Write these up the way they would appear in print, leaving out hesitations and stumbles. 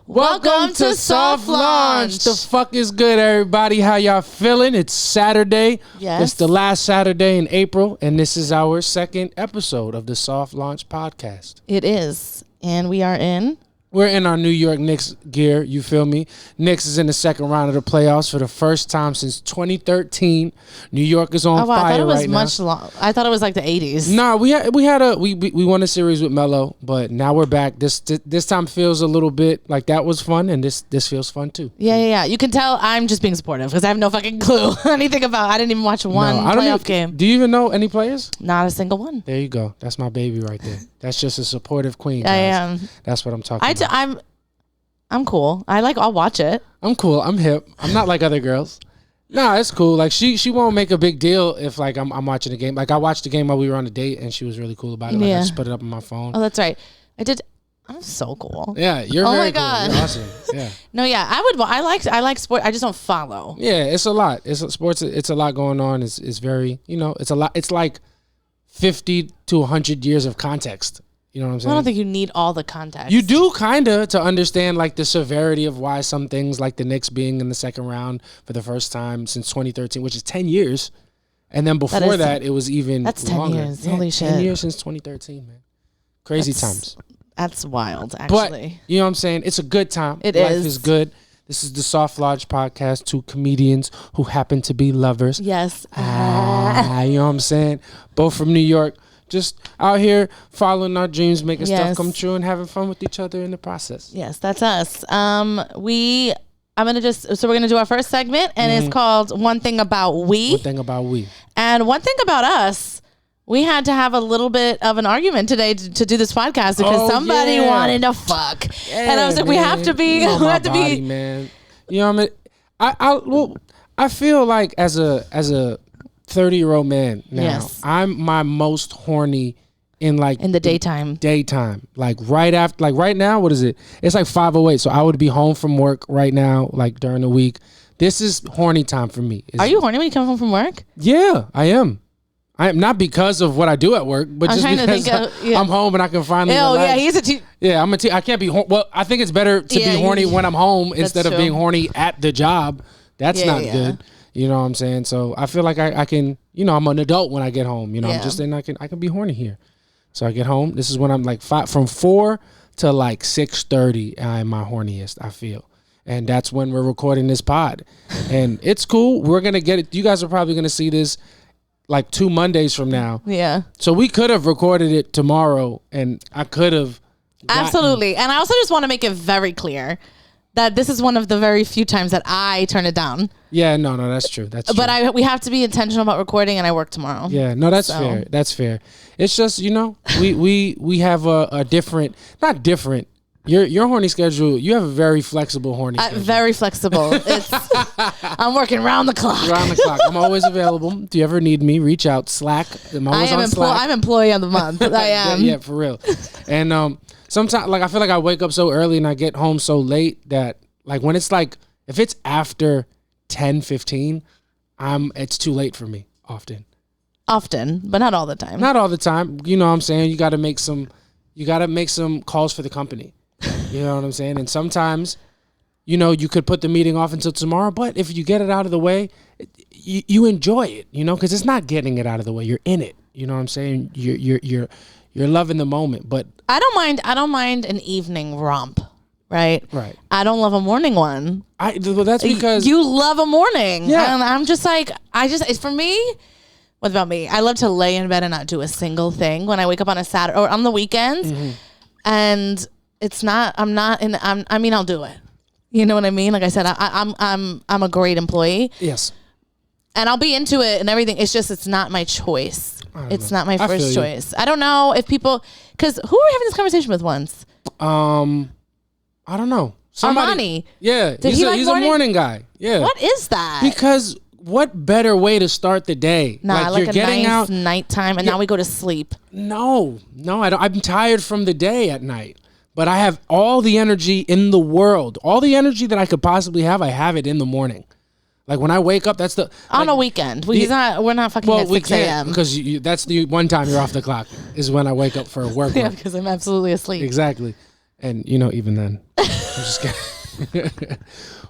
Welcome to Soft Launch. The fuck is good, everybody? How y'all feeling? It's Saturday. Yes. It's the last Saturday in April, and this is our second episode of the Soft Launch podcast. It is. And we're in our New York Knicks gear, you feel me? Knicks is in the second round of the playoffs for the first time since 2013. New York is on fire right now. I thought it was much long. I thought it was like the 80s. No, we won a series with Melo, but now we're back. This time feels a little bit like that was fun, and this feels fun too. Yeah. You can tell I'm just being supportive because I have no fucking clue anything about. I didn't even watch one playoff game. Do you even know any players? Not a single one. There you go. That's my baby right there. That's just a supportive queen. I am. That's what I'm talking about. I'm cool. I'll watch it. I'm cool. I'm hip. I'm not like other girls. Nah, it's cool. Like she won't make a big deal if like I'm watching the game. Like I watched the game while we were on a date, and she was really cool about it. Like I just put it up on my phone. Oh, that's right. I did. I'm so cool. Yeah, you're very cool. You're awesome. Yeah. No, yeah, I like sport. I just don't follow. Yeah, it's a lot. Sports. It's a lot going on. It's very, it's a lot. It's like 50 to 100 years of context. You know what I'm saying? Well, I don't think you need all the context. You do kind of to understand like the severity of why some things like the Knicks being in the second round for the first time since 2013, which is 10 years. And then before that, it was even That's 10 longer. years. Holy shit. 10 years since 2013, man. Crazy times. That's wild, actually. But, you know what I'm saying? It's a good time. Life is good. This is the Soft Lodge podcast, two comedians who happen to be lovers. Yes. You know what I'm saying? Both from New York. Just out here following our dreams, making stuff come true, and having fun with each other in the process. Yes, that's us. We're gonna do our first segment, and it's called One Thing About We. One thing about we. And one thing about us, we had to have a little bit of an argument today to do this podcast because somebody wanted to fuck, and I was like, man, we have to be, man. You know what I mean? I feel like as a 30-year-old man now, I'm my most horny in the daytime, like right after, like right now, what is it? It's like 5:08, so I would be home from work right now, like during the week. This is horny time for me. Are you horny when you come home from work? Yeah, I am. I am not because of what I do at work, but just because I'm home and I can finally relax. Yeah, he's a I can't be well, I think it's better to be horny when I'm home instead of being horny at the job. That's not good. You know what I'm saying? So I feel like I can, I'm an adult when I get home. I'm just saying I can be horny here. So I get home. This is when I'm like from 4 to like 6:30. I'm my horniest, I feel. And that's when we're recording this pod. And it's cool. We're going to get it. You guys are probably going to see this like 2 Mondays from now. Yeah. So we could have recorded it tomorrow, and I could have. Absolutely. And I also just want to make it very clear that this is one of the very few times that I turn it down. Yeah, no, that's true. That's true. But we have to be intentional about recording, and I work tomorrow. Yeah, no, that's fair. That's fair. It's just, we have a different, not different. Your horny schedule, you have a very flexible horny schedule. Very flexible. I'm working round the clock. Round the clock. I'm always available. If you ever need me, reach out. Slack. I'm always on Slack. I'm employee of the month. I am. Yeah, for real. And sometimes, like, I feel like I wake up so early and I get home so late that, like, when it's like, if it's after 10:15, it's too late for me often. Often, but not all the time. Not all the time. You know what I'm saying? You got to make some calls for the company. You know what I'm saying? And sometimes, you could put the meeting off until tomorrow, but if you get it out of the way, you enjoy it, because it's not getting it out of the way. You're in it. You know what I'm saying? You're loving the moment. But I don't mind an evening romp. Right. I don't love a morning one. That's because you love a morning. Yeah. And I'm just like, it's for me. What about me? I love to lay in bed and not do a single thing when I wake up on a Saturday or on the weekends. And it's not. I'll do it. You know what I mean? Like I said, I'm a great employee. Yes. And I'll be into it and everything. It's not my choice. It's not my first choice. I don't know if people, because who were we having this conversation with once? I don't know. Armani. Yeah. He's a morning guy. Yeah. What is that? Because what better way to start the day? Like you're getting nice nighttime and now we go to sleep. No, I don't. I'm tired from the day at night. But I have all the energy in the world. All the energy that I could possibly have, I have it in the morning. Like when I wake up, that's on a weekend. We're not fucking at 6 a.m. Because that's the one time you're off the clock is when I wake up for work. Yeah, because I'm absolutely asleep. Exactly. And even then. I'm just kidding.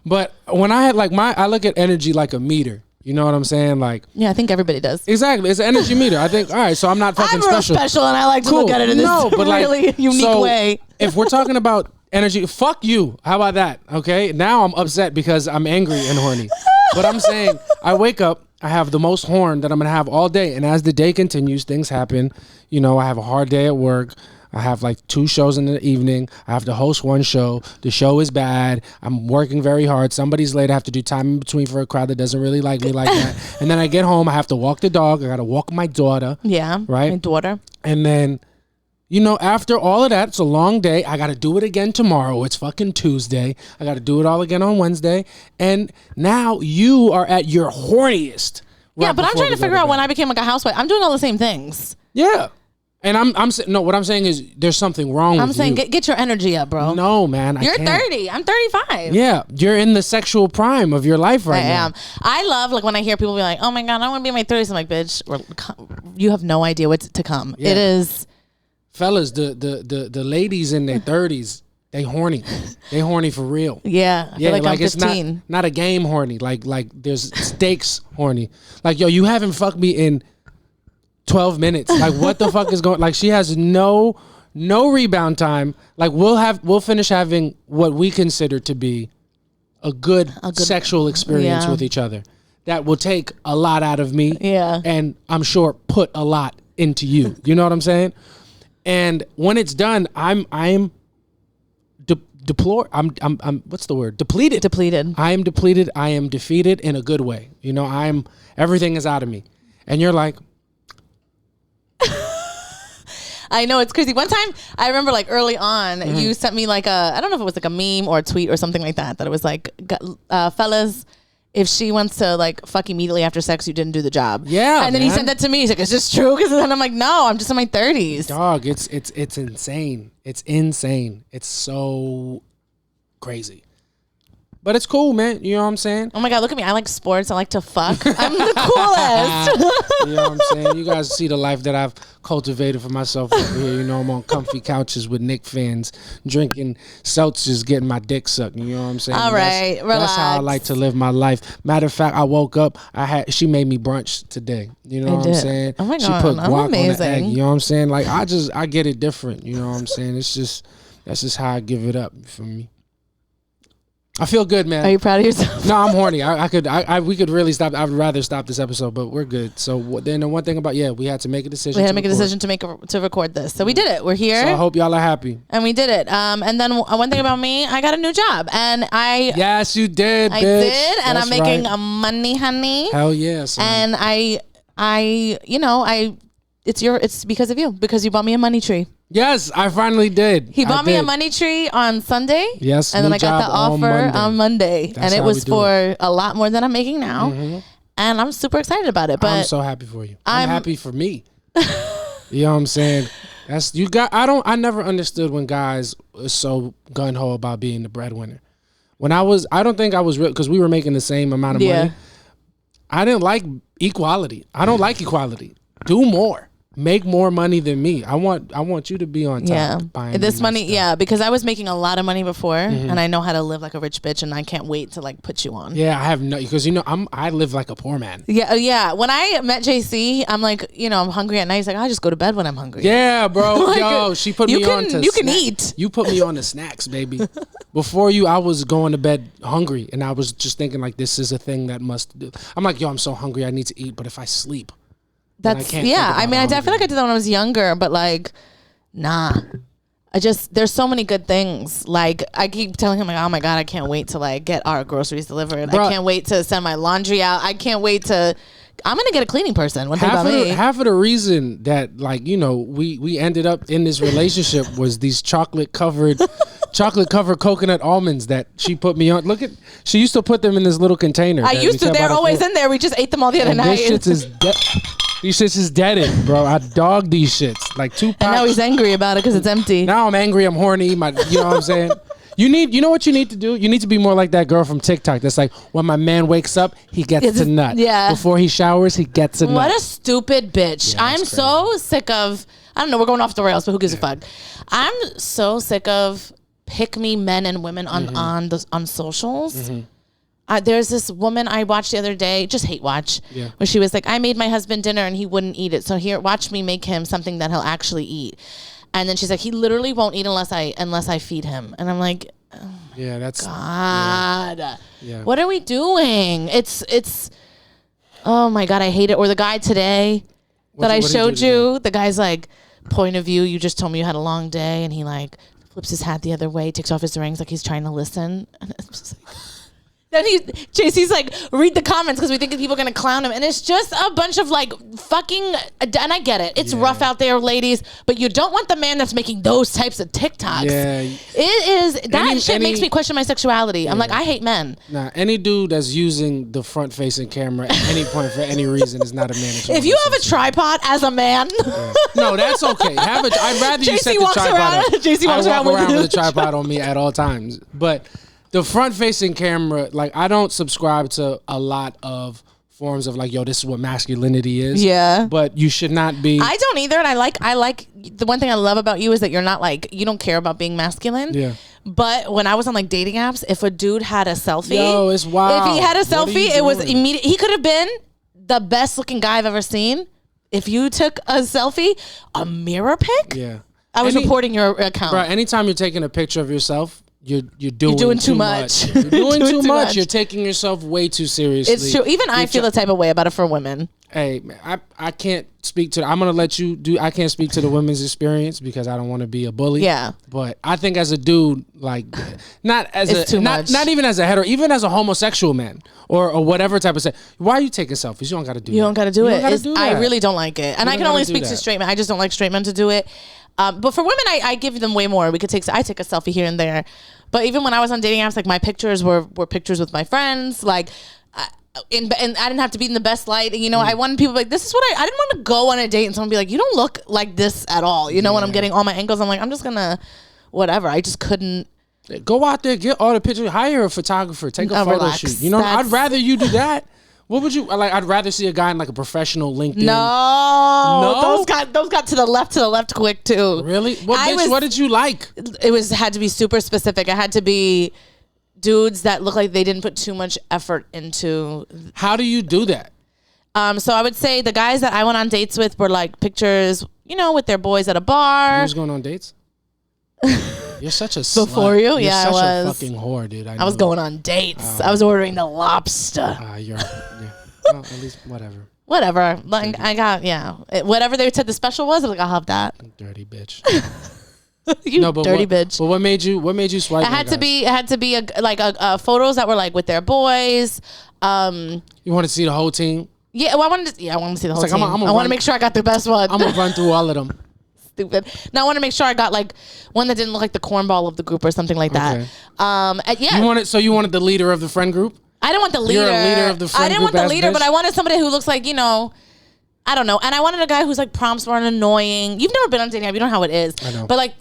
But when I had like I look at energy like a meter. You know what I'm saying? Like, yeah, I think everybody does. Exactly. It's an energy meter. I think, all right, so I'm not fucking I'm special. real special, and I like to look at it in this really unique way. If we're talking about energy, fuck you. How about that? Okay. Now I'm upset because I'm angry and horny. But I'm saying, I wake up, I have the most horn that I'm going to have all day. And as the day continues, things happen. You know, I have a hard day at work. I have like 2 shows in the evening. I have to host 1 show. The show is bad. I'm working very hard. Somebody's late. I have to do time in between for a crowd that doesn't really like me like that. And then I get home. I have to walk the dog. I got to walk my daughter. Yeah. Right? My daughter. And then, you know, after all of that, it's a long day. I got to do it again tomorrow. It's fucking Tuesday. I got to do it all again on Wednesday. And now you are at your horniest. Yeah, but I'm trying to figure out when I became like a housewife. I'm doing all the same things. Yeah. And what I'm saying is there's something wrong with you. I'm saying get your energy up, bro. No, man. You're 30. I'm 35. Yeah. You're in the sexual prime of your life right now. I am. I love like when I hear people be like, oh my God, I want to be in my 30s. I'm like, bitch, you have no idea what's to come. Yeah. It is. Fellas, the ladies in their 30s, they horny. They horny for real. Yeah. I feel like I'm 15. It's not a game horny. Like there's stakes horny. Like, yo, you haven't fucked me in 12 minutes. Like, what the fuck is going? Like, she has no rebound time. Like, we'll finish having what we consider to be a good sexual experience with each other. That will take a lot out of me. Yeah. And I'm sure put a lot into you. You know what I'm saying? And when it's done, I'm what's the word? Depleted. I am depleted. I am defeated in a good way. You know, everything is out of me. And you're like, I know, it's crazy. One time, I remember like early on, you sent me like I don't know if it was like a meme or a tweet or something like that it was like, fellas, if she wants to like fuck immediately after sex, you didn't do the job. Yeah, and then he said that to me. He's like, "Is this true?" Because then I'm like, "No, I'm just in my 30s." Dog, it's insane. It's insane. It's so crazy. But it's cool, man. You know what I'm saying? Oh my God, look at me. I like sports. I like to fuck. I'm the coolest. You know what I'm saying? You guys see the life that I've cultivated for myself over here. You know, I'm on comfy couches with Knicks fans, drinking seltzers, getting my dick sucked. You know what I'm saying? All right, relax. That's how I like to live my life. Matter of fact, I woke up, she made me brunch today. You know what I'm saying? Oh my God, she put guac amazing. on the egg. You know what I'm saying? Like, I get it different. You know what I'm saying? That's just how I give it up for me. I feel good, man. Are you proud of yourself? No, I'm horny. We could really stop. I'd rather stop this episode, but we're good. So then the one thing about, we had to make a decision. We had to make a decision to record this. So we did it. We're here. So I hope y'all are happy. And we did it. And then one thing about me, I got a new job. And Yes, you did, bitch. I did. And That's I'm making money, honey. Hell yes. And it's because of you. Because you bought me a money tree. Yes, I finally did. He bought me a money tree on Sunday. Yes, and then I got the offer on Monday. And it was for a lot more than I'm making now. Mm-hmm. And I'm super excited about it. But I'm so happy for you. I'm happy for me. You know what I'm saying? I never understood when guys were so gung-ho about being the breadwinner. I don't think I was real, because we were making the same amount of money. I didn't like equality. I don't like equality. Do more. Make more money than me. I want you to be on top. Yeah, buying this money. Yeah, because I was making a lot of money before, and I know how to live like a rich bitch, and I can't wait to like put you on. Yeah, I have because I live like a poor man. Yeah. When I met JC, I'm like, I'm hungry at night. He's like, I just go to bed when I'm hungry. Yeah, bro. Like, yo, she put me on to. You can eat. You put me on the snacks, baby. Before you, I was going to bed hungry, and I was just thinking like, this is a thing that must do. I'm like, yo, I'm so hungry, I need to eat, but if I sleep. I feel like I did that when I was younger, but like, nah. There's so many good things. Like, I keep telling him, like, oh my God, I can't wait to like get our groceries delivered. Bruh. I can't wait to send my laundry out. I can't wait to. I'm gonna get a cleaning person. One thing about me. Half of the reason that we ended up in this relationship was these chocolate covered coconut almonds that she put me on. She used to put them in this little container. I used to. They're always in there. We just ate them all the other night. These shits is deaded, bro. I dogged these shits like 2 pounds. And now he's angry about it because it's empty. Now I'm angry. I'm horny. You know what I'm saying? You know what you need to do? You need to be more like that girl from TikTok. That's like, when my man wakes up, he gets to nut. Yeah. Before he showers, he gets a nut. What a stupid bitch. Yeah, I'm so sick of. I don't know. We're going off the rails, but who gives a fuck? I'm so sick of pick me men and women on socials. There's this woman I watched the other day, just hate watch, where she was like, I made my husband dinner and he wouldn't eat it. So here, watch me make him something that he'll actually eat. And then she's like, he literally won't eat unless I feed him. And I'm like, oh yeah, that's God. Yeah. What are we doing? It's oh my God, I hate it. Or the guy today that I showed you, the guy's like, point of view, you just told me you had a long day, and he like flips his hat the other way, takes off his rings like he's trying to listen. And it's just like, then JC's like, read the comments because we think people are going to clown him. And it's just a bunch of like fucking, and I get it. It's rough out there, ladies, but you don't want the man that's making those types of TikToks. Yeah. It is, that shit makes me question my sexuality. I'm like, I hate men. Nah, any dude that's using the front facing camera at any point for any reason is not a man. If you have a tripod as a man. No, that's okay. I'd rather you set the tripod up. JC walks around with a tripod on me at all times. But the front-facing camera, like, I don't subscribe to a lot of forms of like, yo, this is what masculinity is. Yeah. But you should not be. I don't either, and I like the one thing I love about you is that you're not like, you don't care about being masculine. Yeah. But when I was on like dating apps, if a dude had a selfie, yo, it's wild. If he had a selfie, it was immediate. He could have been the best looking guy I've ever seen. If you took a selfie, a mirror pic. Yeah. I was reporting your account. Bro, anytime you're taking a picture of yourself, you're doing too much. You're doing too much. You're taking yourself way too seriously. It's true. Even I feel the type of way about it for women. Hey, man, I can't speak to. I'm gonna let you do. I can't speak to the women's experience because I don't want to be a bully. Yeah. But I think as a dude, like, not even as a hetero, even as a homosexual man or whatever type of why are you taking selfies? You don't got to do. You don't got to do it. I really don't like it, and I can only speak to straight men. I just don't like straight men to do it. But for women, I give them way more. I take a selfie here and there. But even when I was on dating apps, like my pictures were pictures with my friends. Like, and I didn't have to be in the best light. You know, I wanted people like, this is what I didn't want to go on a date and someone be like, you don't look like this at all. You know, when I'm getting all my angles, I'm like, I'm just gonna, whatever. I just couldn't. Go out there, get all the pictures, hire a photographer, take a photo shoot. You know, I'd rather you do that. What would you like? I'd rather see a guy in like a professional LinkedIn. No, those got to the left quick too. Really? What did you like? It had to be super specific. It had to be dudes that look like they didn't put too much effort into. How do you do that? So I would say the guys that I went on dates with were like pictures, you know, with their boys at a bar. You was going on dates? You're such a slut. Before you? You're I was. A fucking whore, dude. I was going on dates. I was ordering the lobster. Well, at least whatever. Whatever. Like I got whatever they said the special was. I was like, I'll have that. Dirty bitch. Dirty bitch. But what made you swipe? It had to be a photos that were like with their boys. You want to see the whole team? Yeah, well, I wanted to see the whole team. I want to make sure I got the best one. I'm gonna run through all of them. Stupid. Now I want to make sure I got like one that didn't look like the cornball of the group or something like that. You wanted the leader of the friend group? I didn't want the leader. You're a leader of the friend group. I didn't want the leader, but I wanted somebody who looks like, you know, I don't know. And I wanted a guy who's like prompts weren't annoying. You've never been on dating app. You don't know how it is. I know. But like,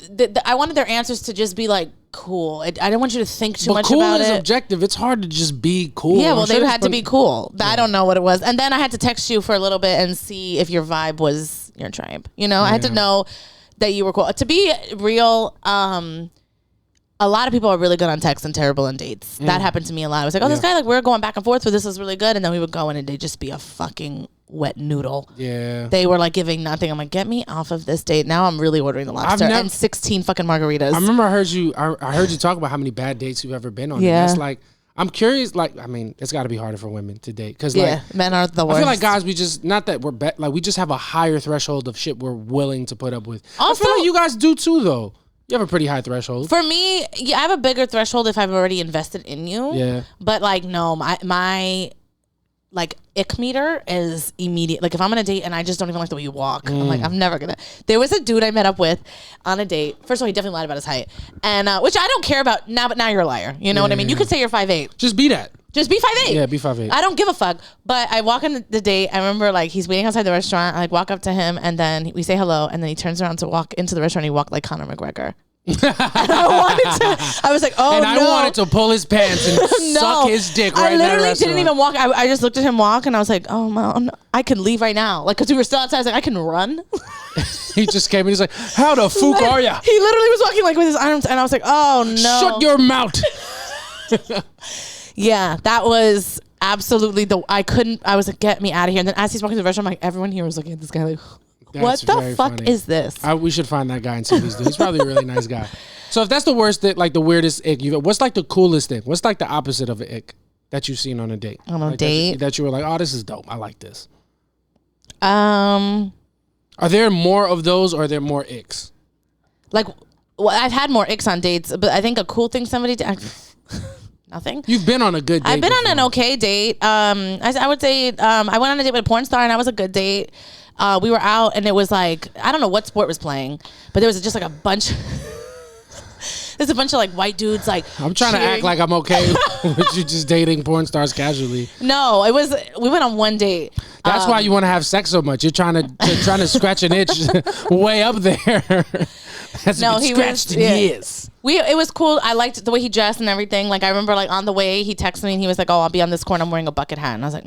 I wanted their answers to just be like cool. I didn't want you to think too much about it. Cool is objective. It's hard to just be cool. Yeah, well, they had to be cool. Yeah. I don't know what it was. And then I had to text you for a little bit and see if your vibe was your tribe. You know, I had to know that you were cool. To be real, a lot of people are really good on text and terrible on dates. That happened to me a lot. I was like, this guy, like, we're going back and forth, but this is really good. And then we would go in and they'd just be a fucking wet noodle. Yeah. They were like giving nothing. I'm like, get me off of this date. Now I'm really ordering the lobster and 16 fucking margaritas. I remember I heard you talk about how many bad dates you've ever been on. Yeah. And it's like, I'm curious, like, I mean, it's got to be harder for women to date. Because, like, men are the worst. I feel like guys, we just, not that we're, like, we just have a higher threshold of shit we're willing to put up with. Also, I feel like you guys do too, though. You have a pretty high threshold. For me, I have a bigger threshold if I've already invested in you. Yeah. But, like, no, my like, ick meter is immediate. Like, if I'm on a date and I just don't even like the way you walk, I'm like, I'm never gonna. There was a dude I met up with on a date. First of all, he definitely lied about his height. And, which I don't care about now, but now you're a liar. You know what I mean? You could say you're 5'8". Just be that. Just be 5'8". Yeah, be 5'8". I don't give a fuck. But I walk in the date. I remember, like, he's waiting outside the restaurant. I, like, walk up to him, and then we say hello, and then he turns around to walk into the restaurant. He walked like Conor McGregor. And I was like, oh, and I wanted to pull his pants and suck his dick right now. I literally didn't even walk. I just looked at him walk, and I was like, oh, man, I can leave right now. Like, because we were still outside. I was like, I can run. He just came and he's like, how the fuck are ya? He literally was walking like with his arms, and I was like, oh, no. Shut your mouth. Yeah, that was absolutely I was like, get me out of here. And then as he's walking to the restaurant, I'm like, everyone here was looking at this guy like, what the fuck funny. Is this? We should find that guy and see what he's doing. He's probably a really nice guy. So if that's the worst, like the weirdest ick, what's like the coolest thing? What's like the opposite of an ick that you've seen on a date? On a date? That you were like, oh, this is dope. I like this. Are there more of those or are there more icks? Like, well, I've had more icks on dates, but I think a cool thing somebody did... Nothing. You've been on a good date. I've been on an okay date. I would say I went on a date with a porn star, and that was a good date. We were out, and it was like, I don't know what sport was playing, but there was just like a bunch. There's a bunch of like white dudes like. I'm trying to act like I'm okay with you just dating porn stars casually. No, we went on one date. That's why you want to have sex so much. You're trying to scratch an itch way up there. That's been scratched in years. It was cool. I liked the way he dressed and everything. Like I remember, like on the way, he texted me and he was like, "Oh, I'll be on this corner. I'm wearing a bucket hat." And I was like,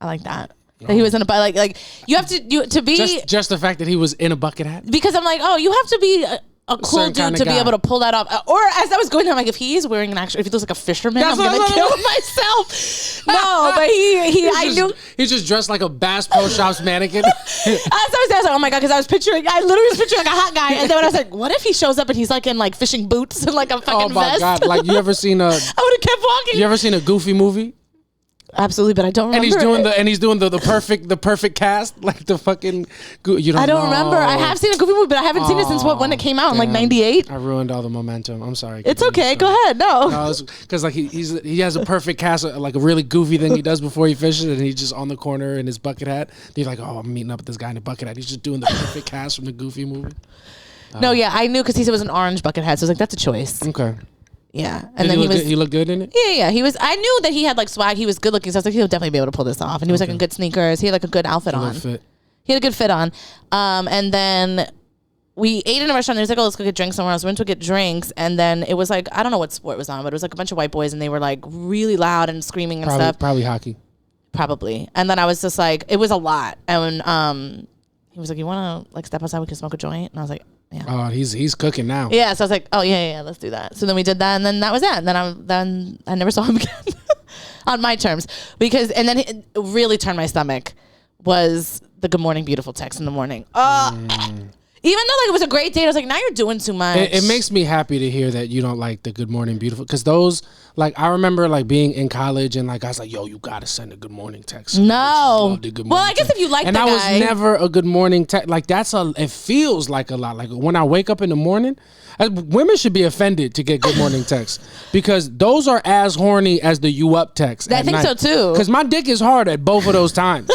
"I like that." That he was in a like you have to be just the fact that he was in a bucket hat, because I'm like, oh, you have to be a cool dude to be able to pull that off. Or as I was going down, like if he's wearing if he looks like a fisherman, I'm gonna kill myself. No, but I knew he's just dressed like a Bass Pro Shops mannequin. I was like, oh my god, because I literally was picturing like a hot guy, and then when I was like, what if he shows up and he's like in like fishing boots and like a fucking vest? Oh my god, like you ever seen I would have kept walking. You ever seen a Goofy movie? Absolutely, but I don't remember. And he's doing the perfect cast, like the fucking. I don't remember. I have seen a Goofy movie, but I haven't seen it since when it came out in like '98. I ruined all the momentum. I'm sorry. It's okay. Go ahead. No, because like he has a perfect cast, like a really goofy thing he does before he fishes, and he's just on the corner in his bucket hat. He's like, oh, I'm meeting up with this guy in a bucket hat. He's just doing the perfect cast from the Goofy movie. No, yeah, I knew because he said it was an orange bucket hat, so I was like, that's a choice. Okay. Yeah, and then he looked good in it. Yeah, he was. I knew that he had like swag. He was good looking, so I was like, he'll definitely be able to pull this off. And he was like in good sneakers. He had like a good outfit on. He had a good fit on. And then we ate in a restaurant. He was like, oh, let's go get drinks somewhere else. We went to get drinks, and then it was like, I don't know what sport it was on, but it was like a bunch of white boys, and they were like really loud and screaming and stuff. Probably hockey. Probably. And then I was just like, it was a lot. And he was like, you want to like step outside? We can smoke a joint. And I was like, yeah. Oh, he's cooking now. Yeah, so I was like, oh yeah, let's do that. So then we did that, and then that was it. And then I never saw him again on my terms, and then it really turned my stomach was the "Good morning, beautiful" text in the morning. Even though like it was a great date, I was like, now you're doing too much. It makes me happy to hear that you don't like the "Good morning, beautiful," because those, like, I remember like being in college and like I was like, yo, you gotta send a good morning text. No, well, I guess if you like, and I was never a good morning text. Like it feels like a lot. Like when I wake up in the morning, women should be offended to get good morning texts because those are as horny as the "you up" text. I think so too. Because my dick is hard at both of those times.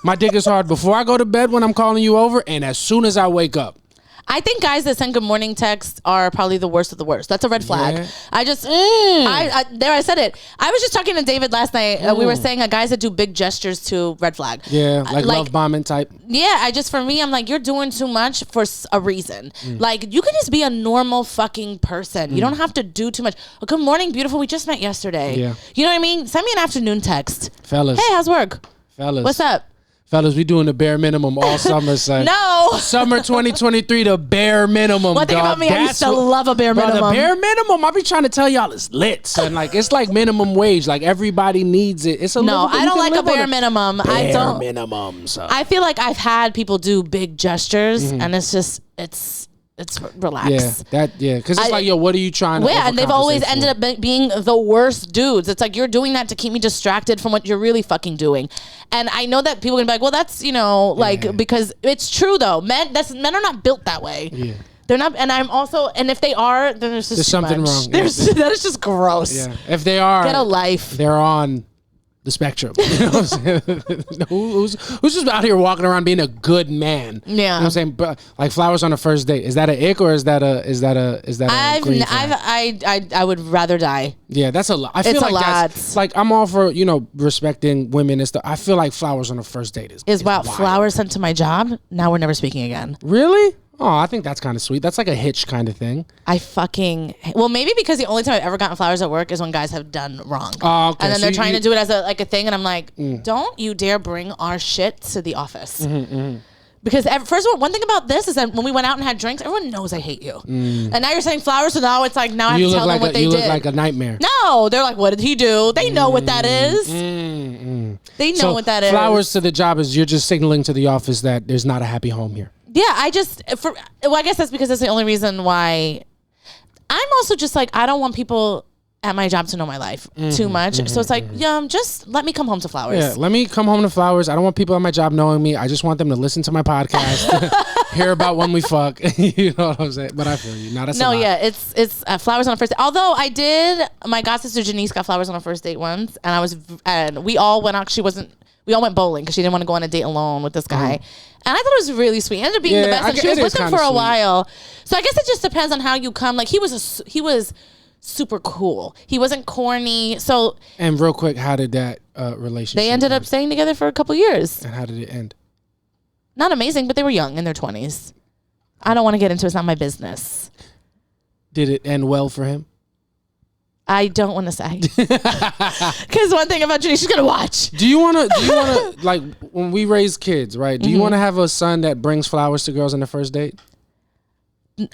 My dick is hard before I go to bed when I'm calling you over, and as soon as I wake up. I think guys that send good morning texts are probably the worst of the worst. That's a red flag. Yeah. I said it. I was just talking to David last night. We were saying guys that do big gestures to red flag. Yeah, like love bombing type. Yeah, for me, I'm like, you're doing too much for a reason. Like, you can just be a normal fucking person. You don't have to do too much. Oh, good morning, beautiful. We just met yesterday. Yeah. You know what I mean? Send me an afternoon text. Fellas. Hey, how's work? Fellas. What's up? Fellas, we doing the bare minimum all summer, son. No. Summer 2023, the bare minimum, One thing about me, I used to love a bare minimum. The bare minimum, I be trying to tell y'all it's lit, son. Like, it's like minimum wage. Like, everybody needs it. It's a No, I don't like a bare minimum. Bare minimum, son. I feel like I've had people do big gestures, and it's just, it's relaxed. Because it's like, yo, what are you trying to Yeah, and they've always ended up being the worst dudes. It's like, you're doing that to keep me distracted from what you're really fucking doing. And I know that people are gonna be like, well, that's, because it's true though. Men are not built that way. Yeah. They're not, and I'm also, and if they are, then there's something wrong. That is just gross. Yeah. If they are, get a life. They're on the spectrum. You know what I'm saying? who's just out here walking around being a good man? Yeah. You know what I'm saying? But like flowers on a first date, is that an ick or is that a green flag? I would rather die. Yeah, that's a lot. I feel like that's like, I'm all for, respecting women and stuff. I feel like flowers on a first date is wow. Flowers sent to my job. Now we're never speaking again. Really? Oh, I think that's kind of sweet. That's like a hitch kind of thing. Well, maybe because the only time I've ever gotten flowers at work is when guys have done wrong. Oh, okay. And then they're trying to do it as a thing, and I'm like, don't you dare bring our shit to the office. Because first of all, one thing about this is that when we went out and had drinks, everyone knows I hate you. And now you're sending flowers, so now it's like, now I have to tell them what they did. You look like a nightmare. No, they're like, what did he do? They know what that is. They know what that is. Flowers to the job is you're just signaling to the office that there's not a happy home here. Yeah, I guess that's because that's the only reason why. I'm also just like, I don't want people at my job to know my life too much. So it's like, just let me come home to flowers. Yeah, let me come home to flowers. I don't want people at my job knowing me. I just want them to listen to my podcast, hear about when we fuck. You know what I'm saying? But I feel you. That's a lot. Yeah, it's flowers on a first date. Although my god sister Janice got flowers on a first date once, and we all went out. We all went bowling because she didn't want to go on a date alone with this guy. And I thought it was really sweet. It ended up being the best. And she was with him for a while. So I guess it just depends on how you come. Like he was super cool. He wasn't corny. So and real quick, how did that relationship? They ended up staying together for a couple years. And how did it end? Not amazing, but they were young in their 20s. I don't want to get into it. It's not my business. Did it end well for him? I don't want to say. Because one thing about Judy, she's gonna watch. Do you wanna like when we raise kids, right? Do you wanna have a son that brings flowers to girls on the first date?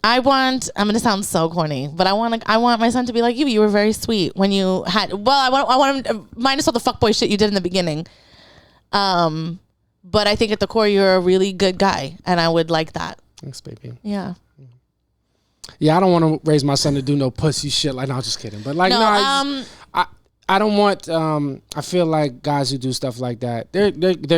I'm gonna sound so corny, but I want my son to be like you. You were very sweet when you had. Well, I want him to minus all the fuckboy shit you did in the beginning. But I think at the core you're a really good guy, and I would like that. Thanks, baby. Yeah. Yeah, I don't want to raise my son to do no pussy shit. Like, no, just kidding. But like, I don't want. I feel like guys who do stuff like that, they're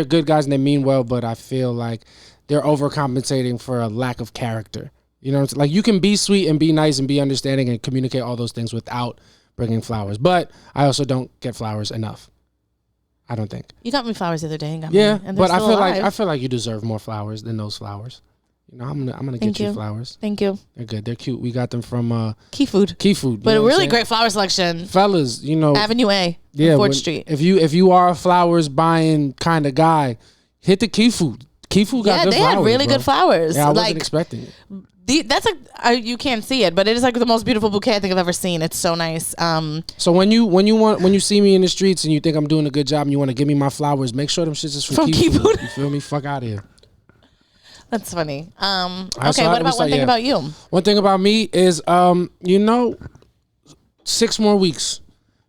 good guys and they mean well, but I feel like they're overcompensating for a lack of character. You know, like you can be sweet and be nice and be understanding and communicate all those things without bringing flowers. But I also don't get flowers enough. I don't think. You got me flowers the other day and got me. And but I feel like you deserve more flowers than those flowers. You know, I'm gonna get you flowers. Thank you. They're good. They're cute. We got them from Key Food. But a really great flower selection. Fellas, you know, Avenue A, 4th Street. If you are a flowers buying kind of guy, hit the Key Food. Key Food got good flowers. Yeah, they had really good flowers. Yeah, I wasn't expecting it. That's you can't see it, but it is like the most beautiful bouquet I think I've ever seen. It's so nice. So when you see me in the streets and you think I'm doing a good job and you want to give me my flowers, make sure them shits is from Key Food. You feel me? Fuck out of here. That's funny. Okay, what about one thing about you? One thing about me is 6 more weeks.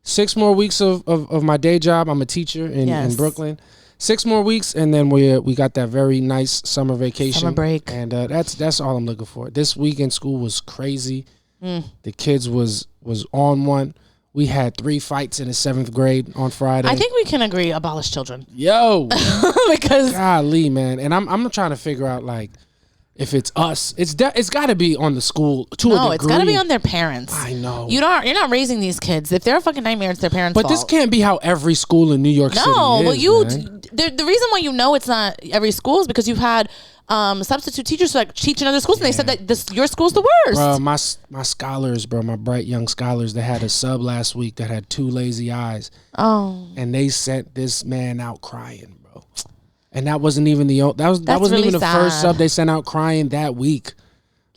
6 more weeks of my day job. I'm a teacher in Brooklyn. 6 more weeks, and then we got that very nice summer vacation. Summer break. And that's all I'm looking for. This weekend school was crazy. The kids was on one. We had 3 fights in the 7th grade on Friday. I think we can agree abolish children. Yo. Because golly, man. And I'm trying to figure out like if it's us. It's got to be on the school to a degree. No, it's got to be on their parents. I know. You're not raising these kids. If they're a fucking nightmare, it's their parents' fault. But this can't be how every school in New York City is. No, well the reason why you know it's not every school is because you've had substitute teachers like teach in other schools, and they said that your school's the worst. My scholars, bro, my bright young scholars, they had a sub last week that had 2 lazy eyes. Oh. And they sent this man out crying, bro. And that wasn't even the first sub they sent out crying that week.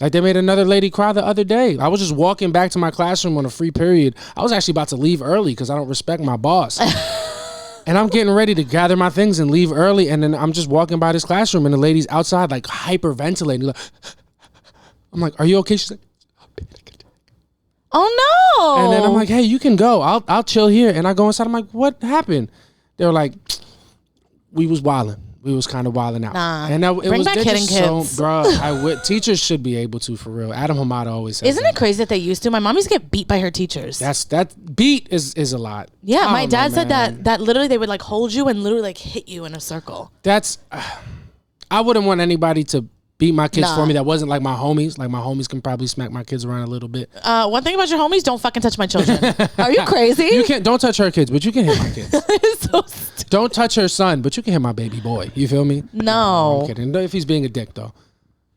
Like they made another lady cry the other day. I was just walking back to my classroom on a free period. I was actually about to leave early because I don't respect my boss. And I'm getting ready to gather my things and leave early. And then I'm just walking by this classroom and the lady's outside like hyperventilating. Like, I'm like, are you okay? She's like, oh no. And then I'm like, hey, you can go. I'll chill here. And I go inside. I'm like, what happened? They were like, we was wilding. We was kind of wilding out. Nah. And bring back hitting kids. Bro, teachers should be able to, for real. Adam Hamada always says Isn't it crazy that they used to? My mom used to get beat by her teachers. That beat is a lot. Yeah, my dad said that literally they would like hold you and literally like hit you in a circle. That's I wouldn't want anybody to beat my kids for me that wasn't like my homies. Like my homies can probably smack my kids around a little bit. One thing about your homies, don't fucking touch my children. Are you crazy? Don't touch her kids, but you can hit my kids. So stupid. Don't touch her son, but you can hit my baby boy. You feel me? No. I'm kidding. If he's being a dick though.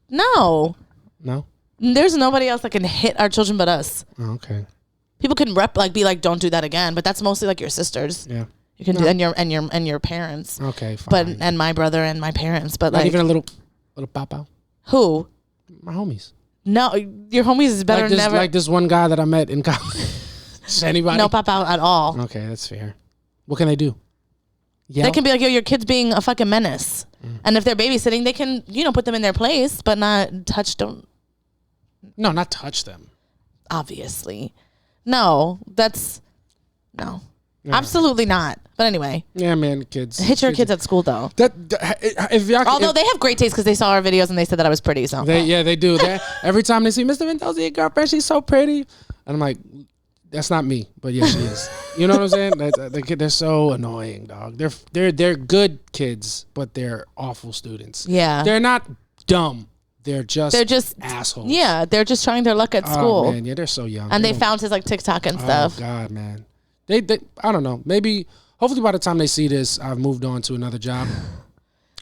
No. No? There's nobody else that can hit our children but us. Oh, okay. People can be like, don't do that again, but that's mostly like your sisters. Yeah. You can do and your parents. Okay, fine. But and my brother and my parents, but not like even a little pop out. Who? My homies. No, your homies is better than never. Like this one guy that I met in college. Anybody? No pop out at all. Okay, that's fair. What can they do? Yeah. They can be like, yo, your kid's being a fucking menace. And if they're babysitting, they can, put them in their place, but not touch them. No, not touch them. Obviously. No. Absolutely not. But anyway. Yeah, man, kids. Hit your kids at school, though. Although they have great taste because they saw our videos and they said that I was pretty. So they do. Every time they see Mr. Mendoza, your girlfriend, she's so pretty. And I'm like, that's not me, but yeah, she is. You know what I'm saying? They're so annoying, dog. They're good kids, but they're awful students. Yeah. They're not dumb. They're just assholes. Yeah, they're just trying their luck at school. Oh, man, yeah, they're so young. And they found his TikTok and stuff. Oh God, man. They I don't know. Maybe hopefully by the time they see this, I've moved on to another job.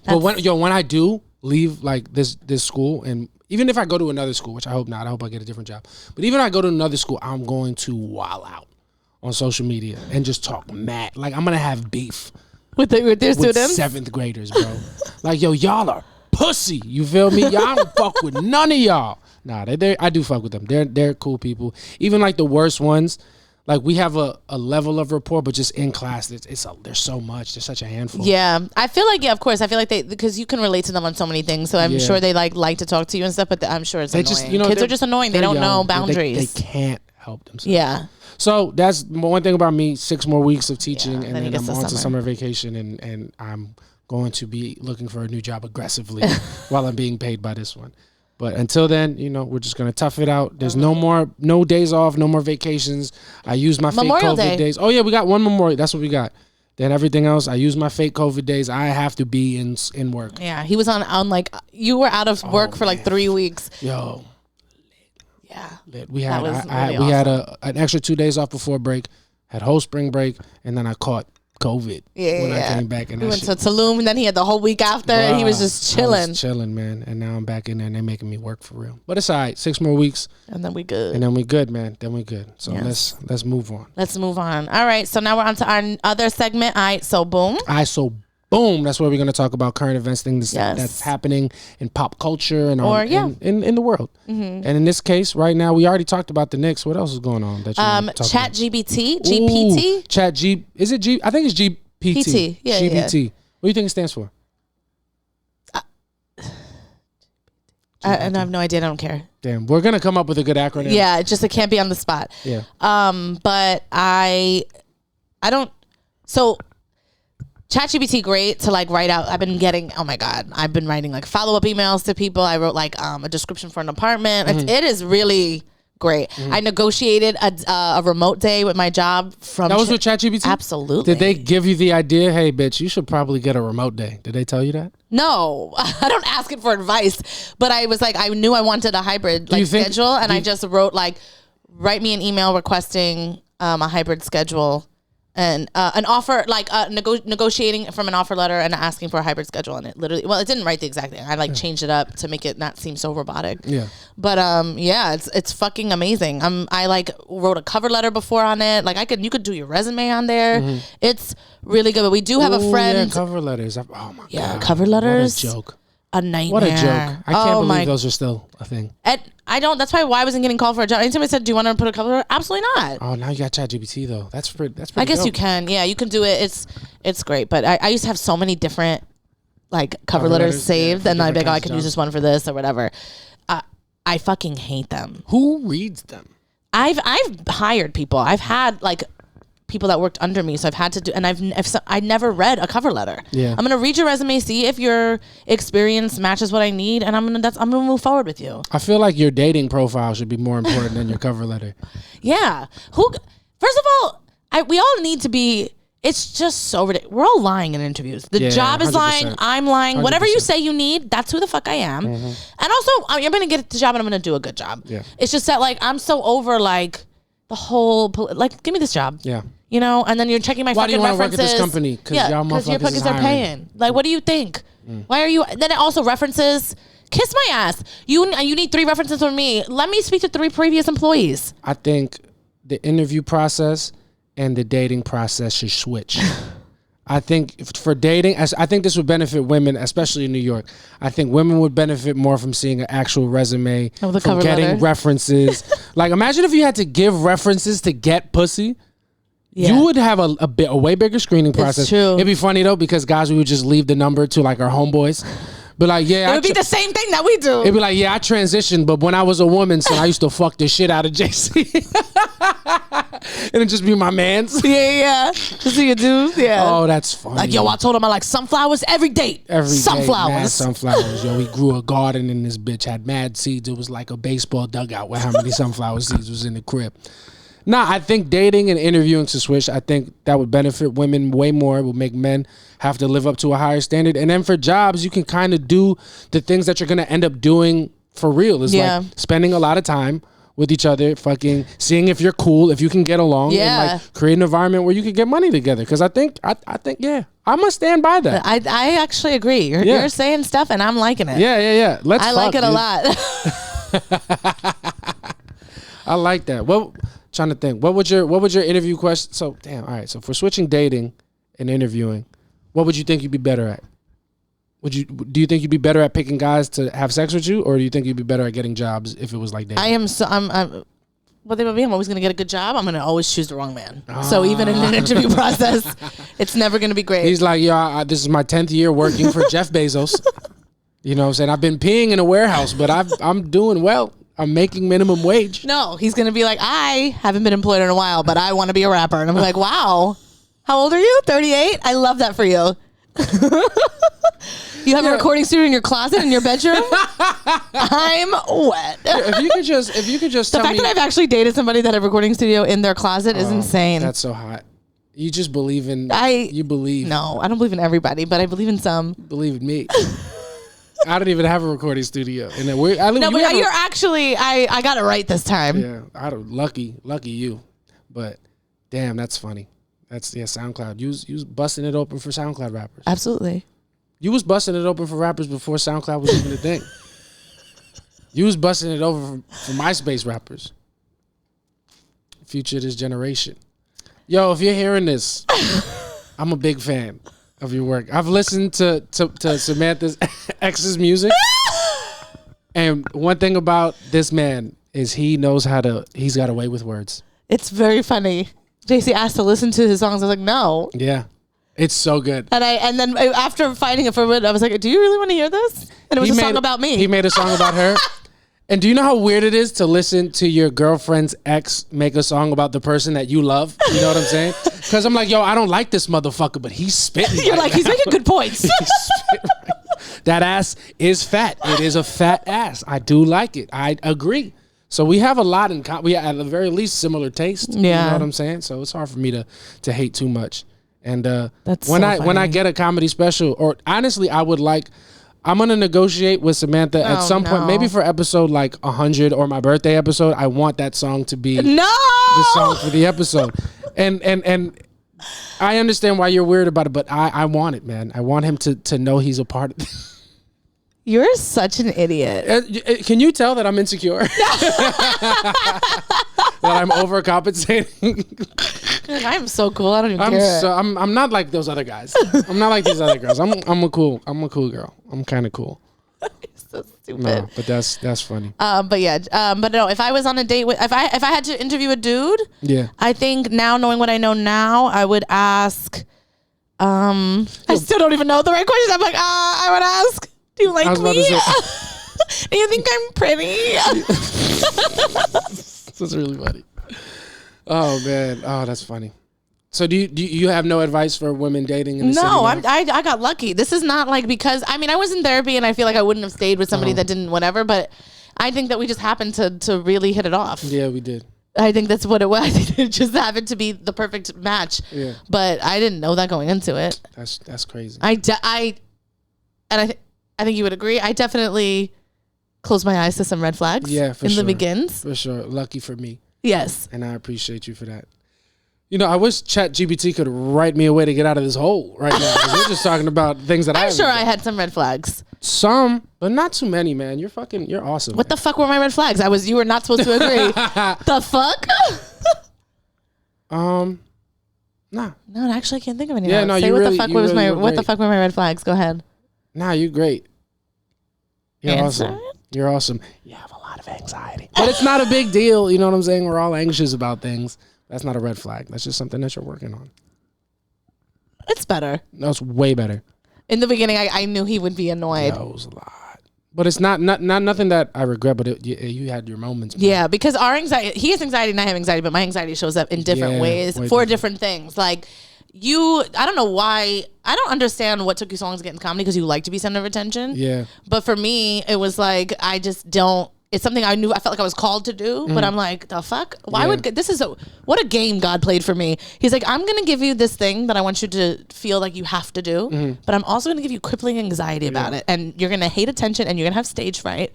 But when I do leave like this school, and even if I go to another school, which I hope not, I hope I get a different job. But even if I go to another school, I'm going to wall out on social media and just talk mad. Like I'm gonna have beef with their students, 7th graders, bro. Like y'all are pussy. You feel me? Y'all don't fuck with none of y'all. Nah, I do fuck with them. They're cool people. Even like the worst ones. Like we have a level of rapport, but just in class, there's so much. There's such a handful. Yeah, I feel like of course. I feel like because you can relate to them on so many things. So I'm sure they like to talk to you and stuff. But I'm sure it's annoying. Just, kids are just annoying. They don't know boundaries. They can't help themselves. Yeah. So that's one thing about me. 6 more weeks of teaching, and then I'm on to summer vacation, and I'm going to be looking for a new job aggressively while I'm being paid by this one. But until then, we're just going to tough it out. There's no days off, no more vacations. I use my fake COVID days. Oh, yeah, we got one Memorial. That's what we got. Then everything else, I use my fake COVID days. I have to be in work. Yeah, he was on like, you were out of work for like 3 weeks. Yo. Yeah. We had an extra 2 days off before break, had whole spring break, and then I caught COVID when I came back. And we went to Tulum, and then he had the whole week after, and he was just chilling. I was chilling, man. And now I'm back in there, and they're making me work for real. But it's all right. 6 more weeks. And then we good. Man. Then we good. So let's move on. Let's move on. All right. So now we're on to our other segment. All right. So boom. Boom. That's where we're going to talk about current events, things that's happening in pop culture and in the world. Mm-hmm. And in this case, right now, we already talked about the Knicks. What else is going on? Chat GPT. Chat G. Is it G? I think it's GPT. PT. Yeah. GPT. Yeah. What do you think it stands for? I have no idea. I don't care. Damn. We're going to come up with a good acronym. Yeah. It can't be on the spot. Yeah. But I don't. So. ChatGPT great to like write out. I've been writing like follow-up emails to people. I wrote like a description for an apartment. Mm-hmm. It is really great. Mm-hmm. I negotiated a remote day with my job from. That was with ChatGPT? Absolutely. Did they give you the idea, hey bitch, you should probably get a remote day? Did they tell you that? No, I don't ask it for advice, but I was like, I knew I wanted a hybrid schedule, and I just wrote like, write me an email requesting a hybrid schedule. And an offer, like negotiating from an offer letter and asking for a hybrid schedule. And it literally, it didn't write the exact thing. I changed it up to make it not seem so robotic. Yeah. But it's fucking amazing. I like wrote a cover letter before on it. Like you could do your resume on there. Mm-hmm. It's really good. But we do have a friend. Yeah, cover letters. Oh my god. Yeah, cover letters. What a joke. A nightmare. What a joke. I can't believe those are still a thing. That's why I wasn't getting called for a job. Anytime I said, do you want to put a cover letter? Absolutely not. Oh, now you got ChatGPT though. That's pretty I guess dope. You can. Yeah, you can do it. It's great. But I used to have so many different like cover letters saved, and I'd be like, I can use this one for this or whatever. I fucking hate them. Who reads them? I've hired people. I've had like people that worked under me, so I've had to do, and I never read a cover letter. Yeah, I'm gonna read your resume, see if your experience matches what I need, and I'm gonna move forward with you. I feel like your dating profile should be more important than your cover letter. Yeah. First of all, we all need to be. It's just so ridiculous. We're all lying in interviews. The job is 100%. Lying. I'm lying. 100%. Whatever you say you need, that's who the fuck I am. Mm-hmm. And also, you're gonna get the job, and I'm gonna do a good job. Yeah. It's just that like I'm so over like the whole like give me this job. Yeah. And then you're checking my fucking references. Why do you want to work at this company? Because your pockets are paying. Like, what do you think? Why are you? Then it also references. Kiss my ass. You need 3 references from me. Let me speak to 3 previous employees. I think the interview process and the dating process should switch. I think for dating, I think this would benefit women, especially in New York. I think women would benefit more from seeing an actual resume, from getting references. Like, imagine if you had to give references to get pussy. Yeah. You would have a way bigger screening process. It's true. It'd be funny though, because guys, we would just leave the number to like our homeboys. But like, yeah, it would be the same thing that we do. It'd be like, yeah, I transitioned, but when I was a woman, so I used to fuck the shit out of JC. And it'd just be my mans. Yeah. Just see a dude. Yeah. Oh, that's funny. Like, yo, I told him I like sunflowers every day. Sunflowers. Mad sunflowers. Yo, we grew a garden in this bitch, had mad seeds. It was like a baseball dugout with how many sunflower seeds was in the crib. Nah, I think dating and interviewing to switch, I think that would benefit women way more. It would make men have to live up to a higher standard. And then for jobs, you can kind of do the things that you're going to end up doing for real. It's like spending a lot of time with each other, fucking seeing if you're cool, if you can get along, and like create an environment where you can get money together. Because I think, yeah, I'm going to stand by that. I actually agree. You're saying stuff and I'm liking it. Yeah. I like it a lot. I like that. Well, trying to think, what would your interview question? So damn. All right. So if we're switching dating and interviewing, what would you think you'd be better at? Do you think you'd be better at picking guys to have sex with you, or do you think you'd be better at getting jobs if it was like dating? I'm always gonna get a good job. I'm gonna always choose the wrong man. So even in an interview process, it's never gonna be great. He's like, this is my 10th year working for Jeff Bezos. You know what I'm saying? I've been peeing in a warehouse, but I'm doing well. I'm making minimum wage. No, he's going to be like, I haven't been employed in a while, but I want to be a rapper. And I'm like, wow. How old are you? 38? I love that for you. You have a recording studio in your closet in your bedroom? I'm wet. If you could just the fact that I've actually dated somebody that had a recording studio in their closet is insane. That's so hot. You just believe in you believe. No, I don't believe in everybody, but I believe in some. Believe in me. I don't even have a recording studio. And then you're actually, I got it right this time. Yeah, lucky you. But damn, that's funny. That's SoundCloud. You was busting it open for SoundCloud rappers. Absolutely. You was busting it open for rappers before SoundCloud was even a thing. You was busting it over for MySpace rappers. Future of this generation. Yo, if you're hearing this, I'm a big fan of your work. I've listened to Samantha's ex's music, and one thing about this man is he's got a way with words. It's very funny. JC asked to listen to his songs. I was like, no. Yeah, it's so good. And then after finding it for a minute, I was like, do you really want to hear this? And it was a song about me. He made a song about her. And do you know how weird it is to listen to your girlfriend's ex make a song about the person that you love? You know what I'm saying? Because I'm like, yo, I don't like this motherfucker, but he's spitting. You're like, he's making good points. That ass is fat. It is a fat ass. I do like it. I agree. So we have a lot in common. We have, at the very least, similar taste. Yeah. You know what I'm saying? So it's hard for me to hate too much. And that's when I get a comedy special, or honestly, I'm going to negotiate with Samantha at some point, maybe for episode like 100 or my birthday episode. I want that song to be the song for the episode. And I understand why you're weird about it, but I want it, man. I want him to know he's a part of it. You're such an idiot. Can you tell that I'm insecure? That I'm overcompensating? I'm so cool. I don't even care. I'm not like those other guys. I'm not like these other girls. I'm a cool girl. I'm kind of cool. So stupid. No, but that's funny. But no. If I was on a date with, if I had to interview a dude, I think now, knowing what I know now, I would ask. I still don't even know the right question. I'm like, I would ask, do you like me? Do you think I'm pretty? That's really funny. Oh man, that's funny. So do you have no advice for women dating in the city? No, I got lucky. This is not like, because I mean I was in therapy and I feel like I wouldn't have stayed with somebody that didn't whatever, but I think that we just happened to really hit it off. Yeah, we did. I think that's what it was. I think it just happened to be the perfect match. Yeah. But I didn't know that going into it. That's crazy. I think you would agree. I definitely closed my eyes to some red flags. Yeah, for sure. In the begins. For sure. Lucky for me. Yes. And I appreciate you for that. You know, I wish ChatGPT could write me a way to get out of this hole right now. We're just talking about things that I'm sure I had some red flags. Some, but not too many, man. You're awesome. What the fuck were my red flags? You were not supposed to agree. The fuck? Nah. No, actually, I can't think of any. Yeah, no, Say you what really, the fuck you was really my what the fuck were my red flags? Go ahead. Nah, you're great. You're Answer awesome. You're awesome. You have a lot of anxiety, but it's not a big deal. You know what I'm saying? We're all anxious about things. That's not a red flag. That's just something that you're working on. It's better. No, it's way better. In the beginning, I knew he would be annoyed. Yeah, it was a lot, but it's not nothing that I regret. But you had your moments. Man. Yeah, because our anxiety, he has anxiety and I have anxiety, but my anxiety shows up in different ways for different things. Like I don't know why. I don't understand what took you so long to get in comedy because you like to be center of attention. Yeah. But for me, it was like I just don't. It's something I felt like I was called to do, but I'm like, the fuck? Why would what a game God played for me. He's like, I'm going to give you this thing that I want you to feel like you have to do, but I'm also going to give you crippling anxiety about it. And you're going to hate attention and you're going to have stage fright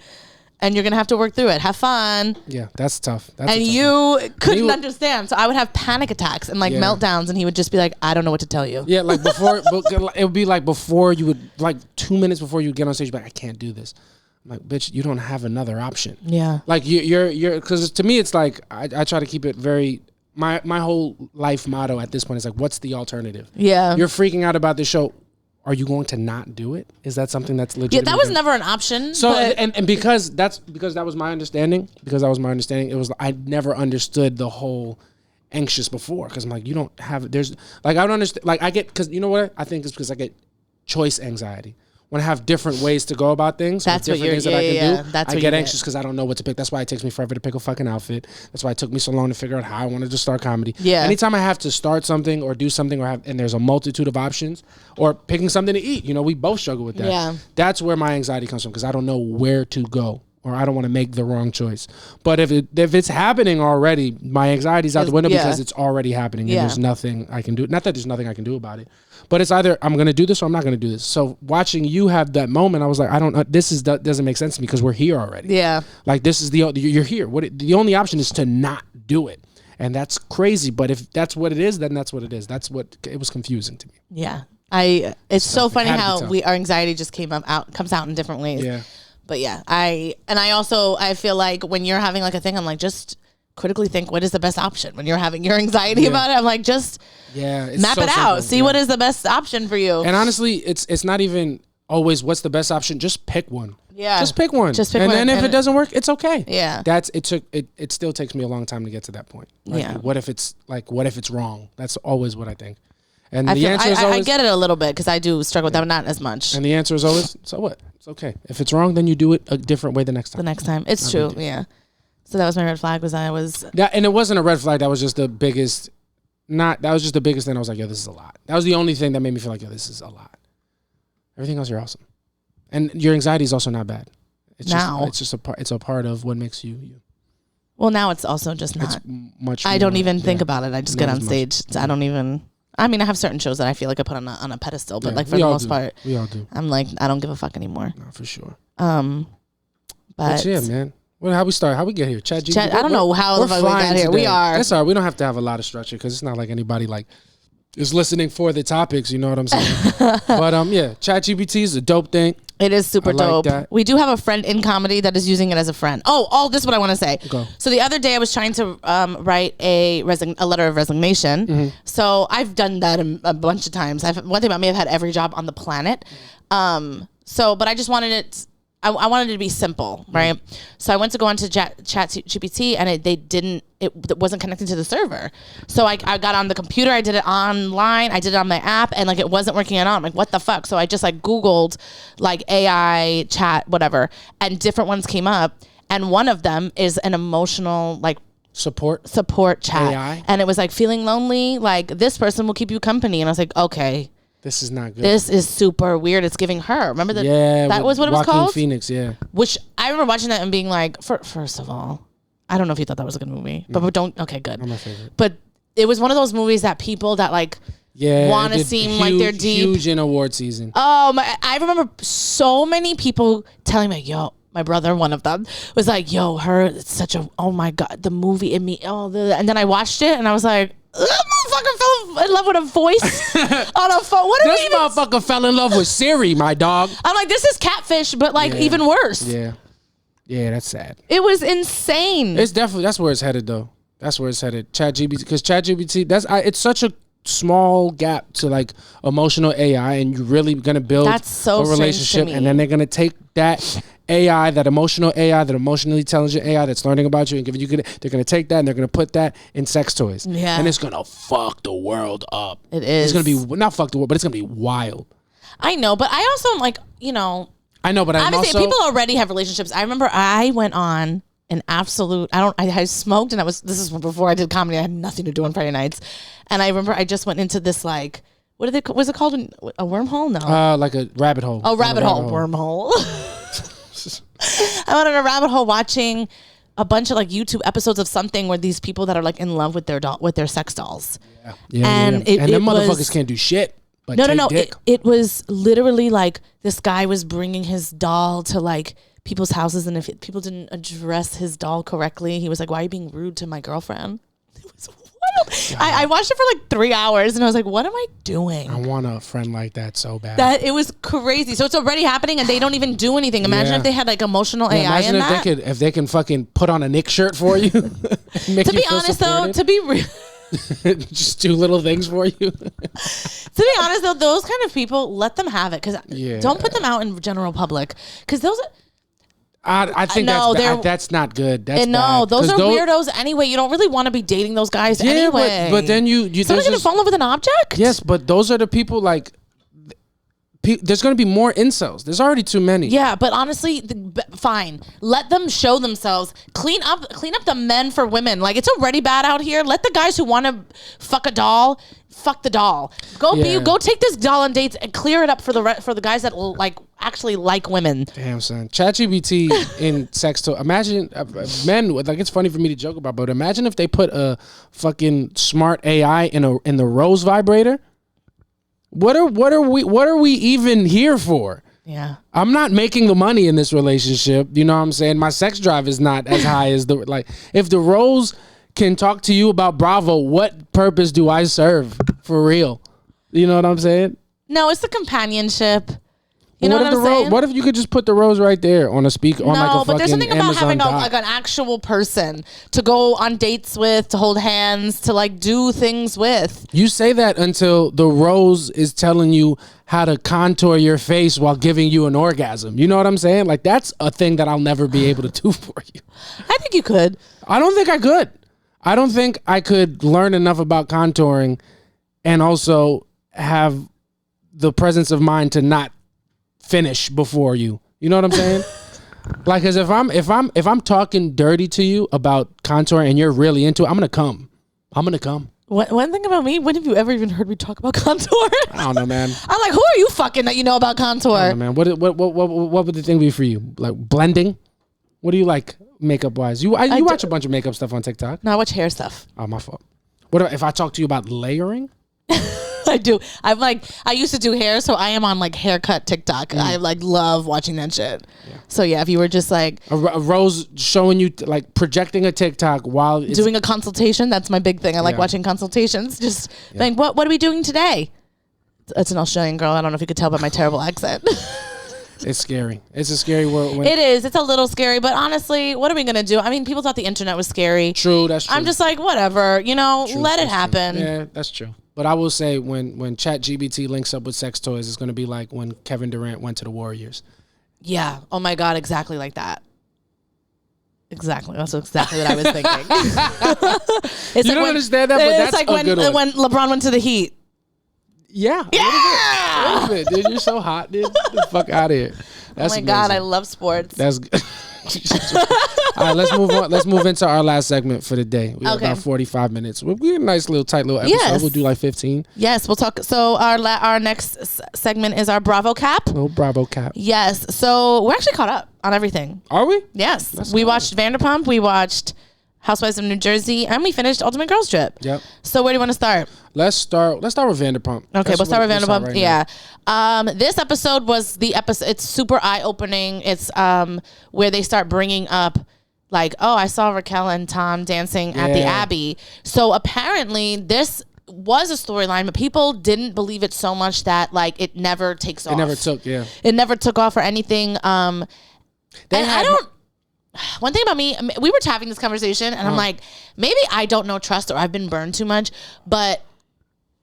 and you're going to have to work through it. Have fun. Yeah, that's tough. And you couldn't understand. So I would have panic attacks and like meltdowns and he would just be like, I don't know what to tell you. Yeah, like before, it would be like before you would, like 2 minutes before you get on stage, you'd be like, I can't do this. I'm like, bitch, you don't have another option. Yeah. Like you're, because to me, it's like, I try to keep it very, my whole life motto at this point is like, what's the alternative? Yeah. You're freaking out about the show. Are you going to not do it? Is that something that's legit? Yeah, that was never an option. So, and because that was my understanding, it was, I never understood the whole anxious before. Cause I'm like, you don't have, there's like, I don't understand. Like I get, cause you know what? I think it's because I get choice anxiety. When I have different ways to go about things, that's different things that I can do, that's I get anxious because I don't know what to pick. That's why it takes me forever to pick a fucking outfit. That's why it took me so long to figure out how I wanted to start comedy. Yeah. Anytime I have to start something or do something and there's a multitude of options or picking something to eat, we both struggle with that. Yeah. That's where my anxiety comes from because I don't know where to go or I don't want to make the wrong choice. But if it's happening already, my anxiety's out the window because it's already happening and there's nothing I can do. Not that there's nothing I can do about it. But it's either I'm going to do this or I'm not going to do this. So watching you have that moment, I was like, doesn't make sense to me because we're here already. Yeah. Like you're here. The only option is to not do it. And that's crazy. But if that's what it is, then that's what it is. It was confusing to me. Yeah. It's so funny how our anxiety just comes out in different ways. Yeah. But yeah, I feel like when you're having like a thing, I'm like, just critically think what is the best option when you're having your anxiety about it. I'm like, just map it out. See what is the best option for you. And honestly, it's not even always what's the best option. Just pick one. Yeah. Just pick one. And then if it doesn't work, it's okay. Yeah. It still takes me a long time to get to that point. Like, what if it's wrong? That's always what I think. And the answer is always, I get it a little bit because I do struggle with that, but not as much. And the answer is always, so what? It's okay. If it's wrong, then you do it a different way the next time. It's true. Yeah. So that was my red flag. And it wasn't a red flag. That was just the biggest. That was just the biggest thing. I was like, yo, this is a lot. That was the only thing that made me feel like, yo, this is a lot. Everything else, you're awesome, and your anxiety is also not bad. It's a part of what makes you. Well, now it's also just not. It's much. I don't even think about it. I just get on stage. I don't even. I mean, I have certain shows that I feel like I put on a pedestal, but like for the most part, we all do. I'm like, I don't give a fuck anymore. No, for sure. But yeah, man. Well, how we start? How we get here? ChatGPT. I don't know how the fuck we got here. We are. That's all right. We don't have to have a lot of structure because it's not like anybody like is listening for the topics. You know what I'm saying? But yeah, ChatGPT is a dope thing. It is super dope. We do have a friend in comedy that is using it as a friend. This is what I want to say. Go. So the other day I was trying to write a letter of resignation. Mm-hmm. So I've done that a bunch of times. One thing about me, I've had every job on the planet. But I just wanted it. I wanted it to be simple, right? Mm-hmm. So I went to go onto ChatGPT and it wasn't connected to the server. So I got on the computer, I did it online, I did it on my app, and like it wasn't working at all. I'm like, what the fuck? So I just like Googled like AI chat, whatever, and different ones came up. And one of them is an emotional like support chat. AI. And it was like feeling lonely, like this person will keep you company. And I was like, okay. This is not good. This is super weird. It's giving her. Remember that? Yeah, that was what it was Joaquin called? Phoenix, yeah. Which I remember watching that and being like, first of all, I don't know if you thought that was a good movie, but don't. Okay, good. Not my favorite. But it was one of those movies that people that like want to seem like they're deep. Huge in award season. Oh my! I remember so many people telling me, "Yo." My brother, one of them, was like, "Yo, it's such a oh my god, the movie in me." And then I watched it and I was like, "That motherfucker fell in love with a voice on a phone." This motherfucker fell in love with Siri, my dog. I'm like, this is catfish, but like even worse. Yeah, that's sad. It was insane. It's definitely that's where it's headed though. That's where it's headed. ChatGPT, because ChatGPT, it's such a small gap to like emotional AI, and you're really gonna build a relationship, and then they're gonna take that AI, that emotional AI, that emotionally intelligent AI that's learning about you and giving you good, they're gonna take that and they're gonna put that in sex toys. Yeah. And it's gonna fuck the world up. It is. It's gonna be not fuck the world, but it's gonna be wild. I know, but I also am like, you know, I know, but I'm obviously also, people already have relationships. I remember I went on an absolute, I smoked, and this is before I did comedy. I had nothing to do on Friday nights. And I remember I just went into this like, was it called? A wormhole? No. Like a rabbit hole. Oh, rabbit hole. Wormhole. I went on a rabbit hole watching a bunch of like YouTube episodes of something where these people that are like in love with their sex dolls. Yeah. And them motherfuckers can't do shit. But no. It was literally like this guy was bringing his doll to like people's houses, and if people didn't address his doll correctly, he was like, "Why are you being rude to my girlfriend?" It was wild. I watched it for like 3 hours, and I was like, "What am I doing?" I want a friend like that so bad. That it was crazy. So it's already happening, and they don't even do anything. Imagine if they had like emotional AI. Imagine in if that. if they can fucking put on a Nick shirt for you. To be honest, though, to be real. Just do little things for you. To be honest, though, those kind of people, let them have it, because don't put them out in general public, because those. I think that's not good. That's no, bad. those are weirdos anyway. You don't really want to be dating those guys anyway. But then someone's gonna fall in love with an object. Yes, but those are the people like. There's going to be more incels. There's already too many. Yeah, but honestly, fine. Let them show themselves. Clean up the men for women. Like, it's already bad out here. Let the guys who want to fuck a doll, fuck the doll. Go take this doll on dates and clear it up for the guys that like actually like women. Damn, son. ChatGPT in sex toy. Imagine men. Like, it's funny for me to joke about, but imagine if they put a fucking smart AI in the Rose vibrator. What are we even here for? Yeah. I'm not making the money in this relationship. You know what I'm saying? My sex drive is not as high as if the Rose can talk to you about Bravo, what purpose do I serve for real? You know what I'm saying? No, it's the companionship. You know what I'm saying? What if you could just put the Rose right there on a speaker? No, but there's something about having an actual person to go on dates with, to hold hands, to like do things with. You say that until the Rose is telling you how to contour your face while giving you an orgasm. You know what I'm saying? Like, that's a thing that I'll never be able to do for you. I think you could. I don't think I could. I don't think I could learn enough about contouring and also have the presence of mind to not finish before you. You know what I'm saying? Like, cause if I'm talking dirty to you about contouring and you're really into it, I'm gonna come. One thing about me, when have you ever even heard me talk about contour? I don't know, man. I'm like, who are you fucking that you know about contour? I don't know, man. What would the thing be for you? Like blending? What do you like makeup wise? You watch a bunch of makeup stuff on TikTok? No, I watch hair stuff. Oh, my fault. What if I talk to you about layering? I do. I used to do hair, so I am on like haircut TikTok. I like love watching that shit. Yeah. So yeah, if you were just like a Rose showing you like projecting a TikTok while doing a consultation, that's my big thing. I like watching consultations. Just like, what are we doing today? It's an Australian girl. I don't know if you could tell by my terrible accent. It's scary. It's a scary world. It is. It's a little scary, but honestly, what are we gonna do? I mean, people thought the internet was scary. True, that's true. I'm just like, whatever. You know, let it happen. True. Yeah, that's true. But I will say, when ChatGPT links up with sex toys, it's gonna be like when Kevin Durant went to the Warriors. Yeah. Oh my God. Exactly like that. Exactly. That's exactly what I was thinking. You don't understand that, but that's like a good one. When LeBron went to the Heat. Yeah. A little bit, dude. You're so hot, dude. Get the fuck out of here. That's oh my God, I love sports. That's good. All right, let's move on. Let's move into our last segment for the day. We have about 45 minutes. We'll get a nice little tight little episode. Yes. We'll do like 15. Yes, we'll talk. So our next segment is our Bravo Cap. Little Bravo Cap. Yes. So we're actually caught up on everything. Are we? Yes. We watched Vanderpump. We watched Housewives of New Jersey, and we finished Ultimate Girls Trip. Yep. So where do you want to start? Let's start with Vanderpump. Okay, we'll start with Vanderpump. Right yeah. This episode was the episode. It's super eye-opening. It's where they start bringing up, like, oh, I saw Raquel and Tom dancing at the Abbey. So apparently this was a storyline, but people didn't believe it so much that like it never takes off. It never took. Yeah. It never took off or anything. And I don't. One thing about me, we were having this conversation, and I'm like, maybe I don't know trust or I've been burned too much, but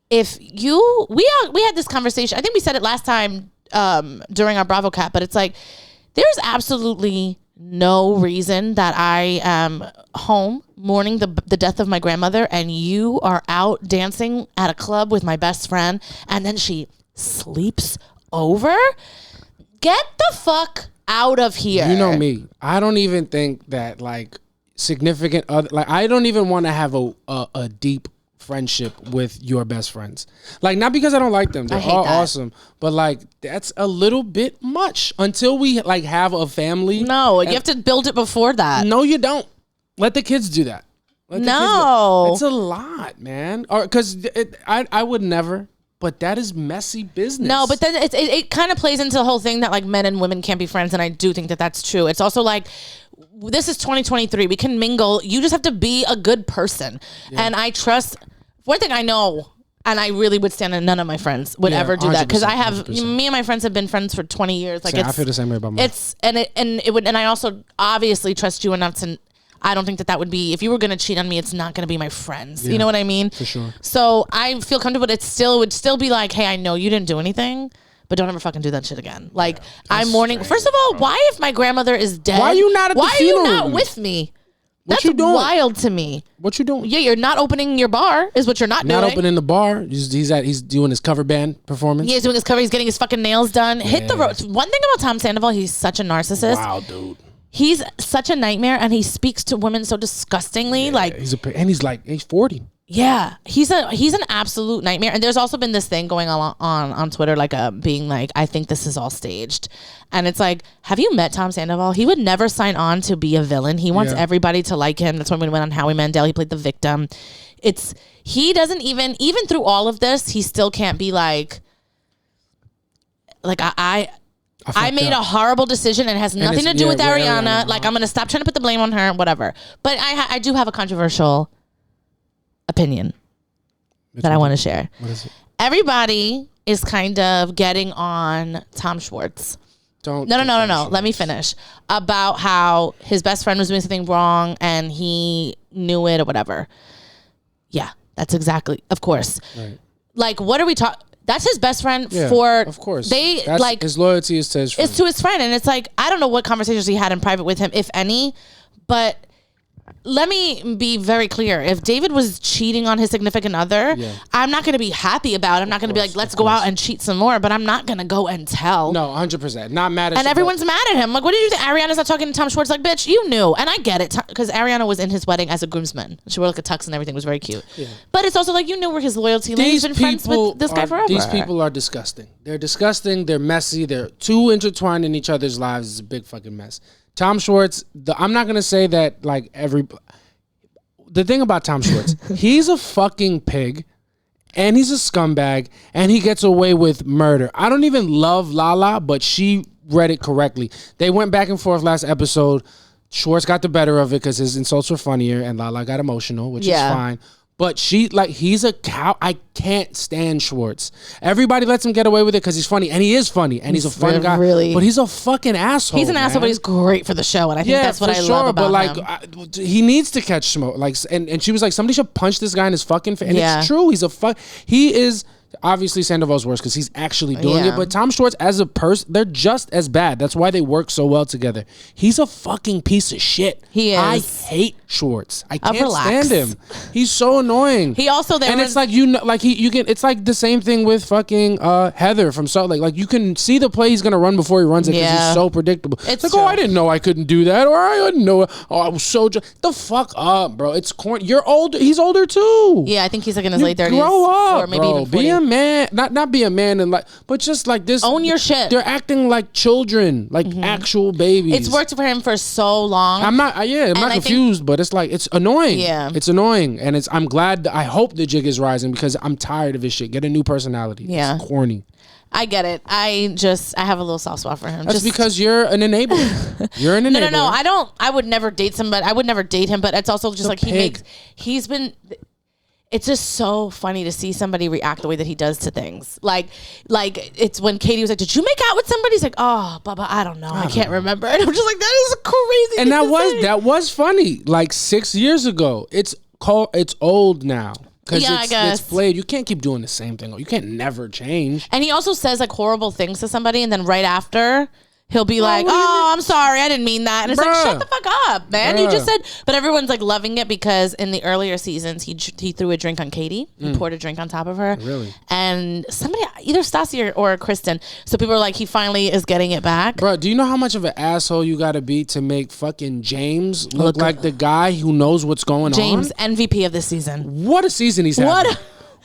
if we had this conversation, I think we said it last time during our Bravo Cat, but it's like, there's absolutely no reason that I am home mourning the death of my grandmother and you are out dancing at a club with my best friend and then she sleeps over. Get the fuck out of here. You know me. I don't even think that like significant other, like I don't even want to have a deep friendship with your best friends. Like, not because I don't like them. They're all awesome. But like, that's a little bit much until we like have a family. No, you have to build it before that. No, you don't. Let the kids do that. No. It's a lot, man. Or because I would never. But that is messy business. No, but then it kind of plays into the whole thing that like men and women can't be friends, and I do think that that's true. It's also like, this is 2023. We can mingle. You just have to be a good person. Yeah. And I trust. One thing I know, and I really would stand, and none of my friends would ever do that, because I have 100%. Me and my friends have been friends for 20 years. Like, I feel the same way about mine. And I also obviously trust you enough to. I don't think that would be, if you were going to cheat on me, it's not going to be my friends. Yeah, you know what I mean? For sure. So I feel comfortable. It would still be like, hey, I know you didn't do anything, but don't ever fucking do that shit again. Like, I'm mourning. First of all, why, if my grandmother is dead, why are you not at the funeral? Why are you not with me? What you doing? Wild to me. What you doing? Yeah, you're not opening your bar is what you're not doing. Not opening the bar. He's doing his cover band performance. Yeah, he's doing his cover. He's getting his fucking nails done. Yeah. Hit the road. One thing about Tom Sandoval, he's such a narcissist. Wow, dude. He's such a nightmare, and he speaks to women so disgustingly. Yeah, like he's 40. Yeah, he's an absolute nightmare. And there's also been this thing going on Twitter, like being like, I think this is all staged, and it's like, have you met Tom Sandoval? He would never sign on to be a villain. He wants everybody to like him. That's when we went on Howie Mandel. He played the victim. He doesn't even through all of this, he still can't be like I made a horrible decision and it has nothing to do with Ariana. Like, I'm going to stop trying to put the blame on her, whatever. But I do have a controversial opinion that I want to share. What is it? Everybody is kind of getting on Tom Schwartz. No. Let me finish. About how his best friend was doing something wrong and he knew it or whatever. Yeah, that's exactly, of course. Right. Like, what are we talking? That's his best friend for... Of course. His loyalty is to his friend. It's to his friend. And it's like, I don't know what conversations he had in private with him, if any. But let me be very clear. If David was cheating on his significant other, I'm not going to be happy about it. I'm not going to be like, let's go out and cheat some more. But I'm not going to go and tell. No, 100%. Not mad at And everyone's mad at him. Like, what did you think? Ariana's not talking to Tom Schwartz. Like, bitch, you knew. And I get it. Because Ariana was in his wedding as a groomsman. She wore like a tux and everything. It was very cute. Yeah. But it's also like, you knew where his loyalty lay. He's been friends with this guy forever. These people are disgusting. They're disgusting. They're messy. They're too intertwined in each other's lives. It's a big fucking mess. Tom Schwartz, I'm not going to say that like the thing about Tom Schwartz, he's a fucking pig and he's a scumbag and he gets away with murder. I don't even love Lala, but she read it correctly. They went back and forth last episode. Schwartz got the better of it because his insults were funnier and Lala got emotional, which is fine. But he's a cow. I can't stand Schwartz. Everybody lets him get away with it because he's funny. And he is funny. And he's a fun guy. Really, but he's a fucking asshole. He's an asshole, but he's great for the show. And I think that's what I love about him. He needs to catch smoke. Like, and she was like, somebody should punch this guy in his fucking face. And it's true. He is... Obviously, Sandoval's worse because he's actually doing it. But Tom Schwartz, as a person, they're just as bad. That's why they work so well together. He's a fucking piece of shit. He is. I hate Schwartz. I can't stand him. He's so annoying. He also it's like it's like the same thing with fucking Heather from Salt Lake. Like, you can see the play he's gonna run before he runs it because he's so predictable. It's like, true. I didn't know I couldn't do that, or I didn't know. Oh, I was so the fuck up, bro. It's corny. You're older. He's older too. Yeah, I think he's like in his late 30s. Grow up, or maybe bro. Even 40. Be a man. Not be a man and but just like this. Own your shit. They're acting like children, like actual babies. It's worked for him for so long. I'm not confused, but it's like, it's annoying. Yeah. It's annoying. And I'm glad, I hope the jig is rising because I'm tired of his shit. Get a new personality. Yeah. It's corny. I get it. I have a little soft spot for him. That's because you're an enabler. You're an enabler. No. I would never date somebody. I would never date him, but it's also just like it's just so funny to see somebody react the way that he does to things. Like it's when Katie was like, did you make out with somebody? He's like, oh, Bubba, I don't know. I can't remember. And I'm just like, that is crazy. And that was funny. Like 6 years ago. It's old now. Because it's played. You can't keep doing the same thing. You can't never change. And he also says like horrible things to somebody, and then right after he'll be like, "Oh, I'm sorry, I didn't mean that." And it's like, shut the fuck up, man. You just said. But everyone's like loving it because in the earlier seasons, he threw a drink on Katie. He poured a drink on top of her. Really? And somebody, either Stassi or Kristen. So people are like, he finally is getting it back. Bro, do you know how much of an asshole you got to be to make fucking James look like the guy who knows what's going on? James, MVP of this season. What a season he's having.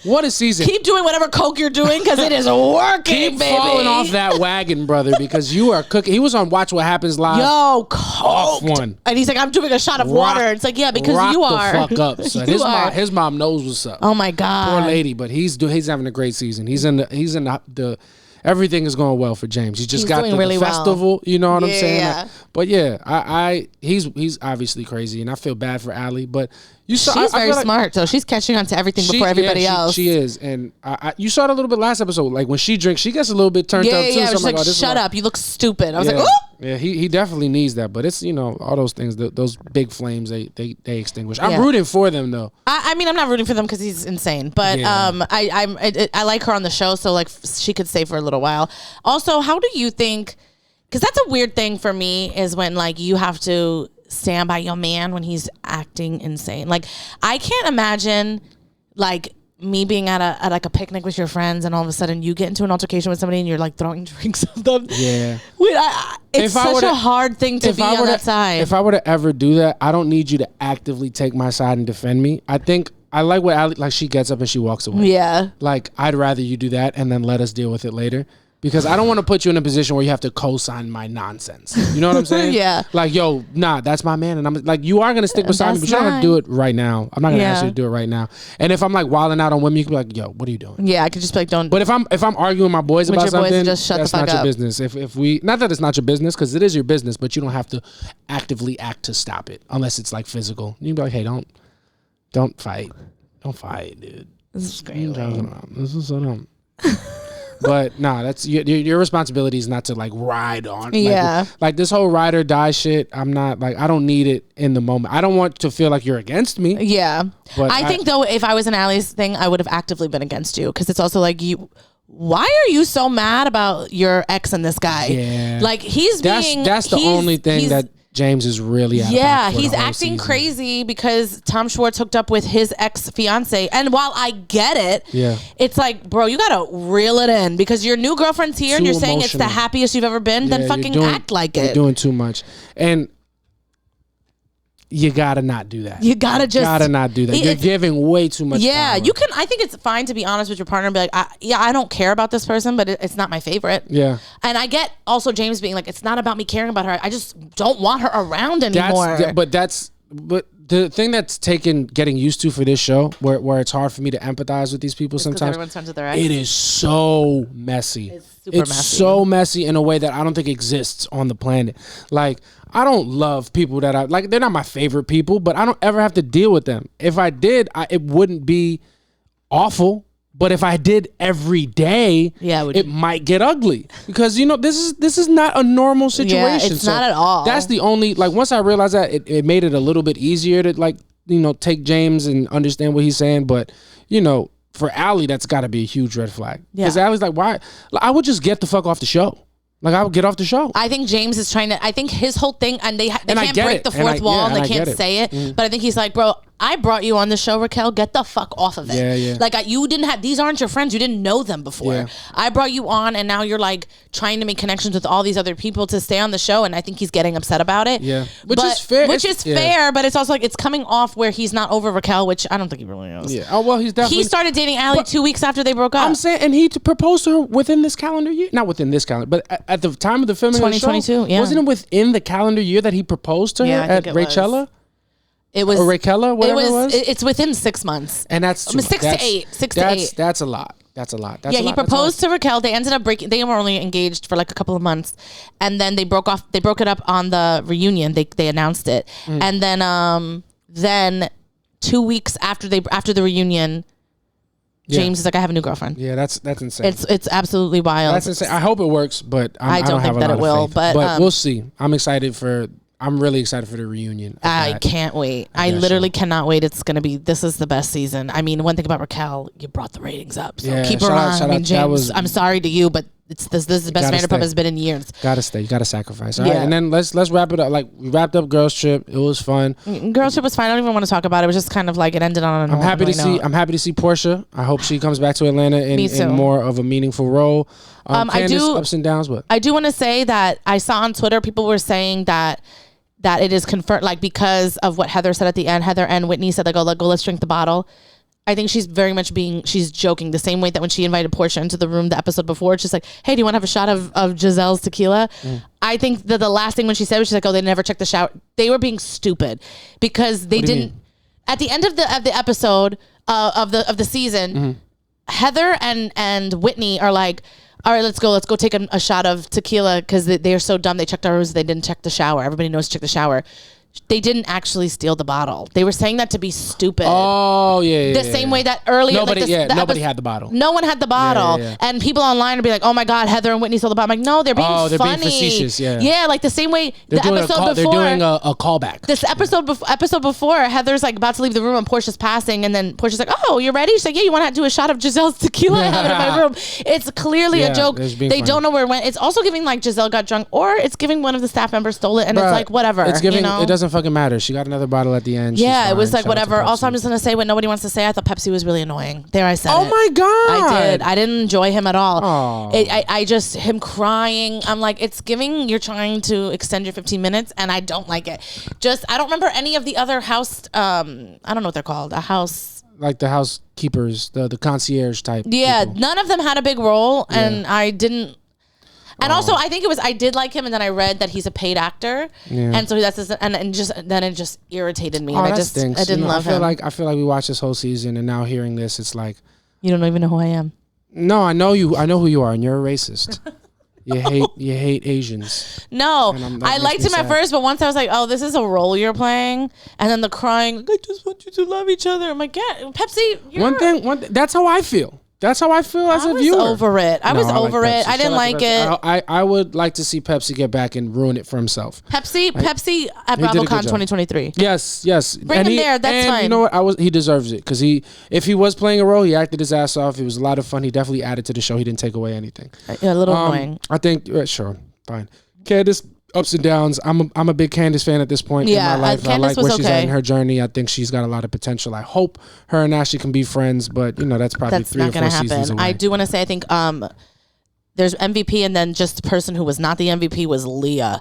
What a season. Keep doing whatever coke you're doing because it is working, Keep baby. falling off that wagon, brother, because you are cooking. He was on Watch What Happens Live. Yo, coked. One. And he's like, I'm doing a shot of water. It's like, yeah, because you are. Rock the fuck up, son. His mom knows what's up. Oh, my God. Poor lady, but he's having a great season. He's in the everything is going well for James. He's got the really festival, you know what I'm saying? Yeah. But yeah, he's obviously crazy, and I feel bad for Allie. But she's very smart, so she's catching on to everything before everybody else. She is, and you saw it a little bit last episode. Like when she drinks, she gets a little bit turned up too. Yeah, so she's like, shut up, you look stupid. I was like, oh. Yeah, he definitely needs that, but it's all those things, those big flames they extinguish. I'm rooting for them though. I mean, I'm not rooting for them because he's insane, but I like her on the show, so like she could stay for a little while. Also, how do you think? Because that's a weird thing for me is when like you have to stand by your man when he's acting insane. Like I can't imagine like me being at a picnic with your friends and all of a sudden you get into an altercation with somebody and you're like throwing drinks at them. Yeah. It's such a hard thing to be on that side. If I were to ever do that, I don't need you to actively take my side and defend me. I think I like what Allie, like she gets up and she walks away. Yeah. Like I'd rather you do that and then let us deal with it later. Because I don't want to put you in a position where you have to co-sign my nonsense. You know what I'm saying? Yeah. Like, yo, nah, that's my man. And I'm like, you are going to stick beside me, but you're not going to do it right now. I'm not going to ask you to do it right now. And if I'm like wilding out on women, you can be like, yo, what are you doing? Yeah, I could just be like, don't. But if I'm arguing with my boys about something, just shut that's the fuck not up. your business. If we, not that it's not your business, because it is your business, but you don't have to actively act to stop it unless it's like physical. You can be like, hey, don't fight. Don't fight, dude. This is great. This is so dumb. But nah, that's your responsibility is not to like ride on. Like this whole ride or die shit. I'm not like, I don't need it in the moment. I don't want to feel like you're against me. Yeah. But I think though, if I was in Allie's thing, I would have actively been against you because it's also like why are you so mad about your ex and this guy? Yeah. Like that's the only thing that James is really out he's acting crazy because Tom Schwartz hooked up with his ex-fiance. And while I get it, it's like, bro, you gotta reel it in because your new girlfriend's here and you're saying it's the happiest you've ever been, then fucking act like it. You're doing too much. And you gotta not do that. You gotta not do that. You're giving way too much power. You can. I think it's fine to be honest with your partner and be like, I don't care about this person, but it's not my favorite. Yeah. And I get also James being like, it's not about me caring about her. I just don't want her around anymore. But the thing that's getting used to for this show, where it's hard for me to empathize with these people sometimes. Everyone's friends with their ex. It is so messy. It's messy. So messy in a way that I don't think exists on the planet. Like, I don't love people that I like. They're not my favorite people, but I don't ever have to deal with them. If I did, it wouldn't be awful. But if I did every day, it might get ugly because this is not a normal situation. Yeah, it's not at all. That's the only once I realized that it made it a little bit easier to take James and understand what he's saying. But for Allie, that's got to be a huge red flag because Allie's like, why? I would just get the fuck off the show. Like I would get off the show. I think James is trying to. I think his whole thing, and they can't break the fourth wall, and they can't say it. But I think he's like, bro, I brought you on the show, Raquel. Get the fuck off of it. Yeah. Like you didn't have. These aren't your friends. You didn't know them before. Yeah. I brought you on, and now you're like trying to make connections with all these other people to stay on the show, and I think he's getting upset about it. Yeah, which is fair. Which is fair, but it's also like it's coming off where he's not over Raquel, which I don't think he really is. Yeah. Oh well, he's definitely. He started dating Allie 2 weeks after they broke up. I'm saying, and he proposed to her within this calendar year. Not within this calendar, but at the time of the filming 2022, of the show, wasn't it within the calendar year that he proposed to her at Rachella? It was or Raquella, whatever it was. It's within 6 months, and that's 6 to 8. 6 to 8. That's a lot. That's a lot. He proposed to Raquel. They ended up breaking. They were only engaged for like a couple of months, and then they broke off. They broke it up on the reunion. They announced it, and then 2 weeks after the reunion, James is like, I have a new girlfriend. Yeah, that's insane. It's absolutely wild. That's insane. I hope it works, but I don't think have that a lot it will. of faith. But we'll see. I'm excited for. I'm really excited for the reunion. I can't wait. I literally cannot wait. It's going to be, this is the best season. I mean, one thing about Raquel, you brought the ratings up. So keep her on. I mean, James, I'm sorry to you, but this is the best Vanderpump has been in years. Gotta stay. You gotta sacrifice. All right, and then let's wrap it up. Like, we wrapped up Girls Trip. It was fun. Girls Trip was fine. I don't even want to talk about it. It was just kind of like it ended on. I'm happy to see Portia. I hope she comes back to Atlanta in more of a meaningful role. I do ups and downs, but I do want to say that I saw on Twitter people were saying that it is confirmed, like, because of what Heather said at the end. Heather and Whitney said, like, oh, let's drink the bottle. I think she's very much she's joking, the same way that when she invited Portia into the room the episode before, she's like, hey, do you want to have a shot of Giselle's tequila? I think that the last thing when she said was, she's like, oh, they never checked the shower. They were being stupid because they didn't. At the end of the episode of the season, Heather and Whitney are like, all right, let's go take a shot of tequila because they are so dumb. They checked our rooms. They didn't check the shower. Everybody knows to check the shower. They didn't actually steal the bottle. They were saying that to be stupid. Oh, yeah. The same way that earlier. Nobody had the bottle. No one had the bottle. Yeah. And people online would be like, oh my God, Heather and Whitney stole the bottle. I'm like, no, they're being funny. They're being facetious, yeah. Yeah, like the same way they're doing a callback. This episode before, Heather's like about to leave the room and Portia's passing. And then Portia's like, oh, you're ready? She's like, yeah, you want to do a shot of Giselle's tequila? I have it in my room. It's clearly a joke. They don't know where it went. It's also giving like Giselle got drunk, or it's giving one of the staff members stole it. And it's like, whatever. It's giving, it doesn't fucking matter. She got another bottle at the end. Yeah, it was like whatever. Also, I'm just gonna say what nobody wants to say. I thought Pepsi was really annoying. There, I said. Oh my God! I did. I didn't enjoy him at all. I just him crying. I'm like, it's giving. You're trying to extend your 15 minutes, and I don't like it. I don't remember any of the other house. I don't know what they're called. A house. Like the housekeepers, the concierge type. Yeah, people. None of them had a big role, and I didn't. And also, I think I did like him, and then I read that he's a paid actor, and so then it just irritated me, and I didn't love him. I feel like we watched this whole season, and now hearing this, it's like, you don't even know who I am. No, I know you. I know who you are, and you're a racist. You hate Asians. No, I liked him at first, but once I was like, oh, this is a role you're playing, and then the crying, like, I just want you to love each other. I'm like, yeah, Pepsi. One thing. That's how I feel. That's how I feel as a viewer. I was over it. I didn't like it. I would like to see Pepsi get back and ruin it for himself. Pepsi at BravoCon 2023. Yes. Bring him there. That's fine. You know what? He deserves it because if he was playing a role, he acted his ass off. It was a lot of fun. He definitely added to the show. He didn't take away anything. A little annoying. I think sure, fine. Candace. Ups and downs. I'm a big Candace fan at this point in my life. I like where she's at in her journey. I think she's got a lot of potential. I hope her and Ashley can be friends, but that's probably 3 or 4 seasons away. I do want to say I think there's MVP, and then just the person who was not the MVP was Leah.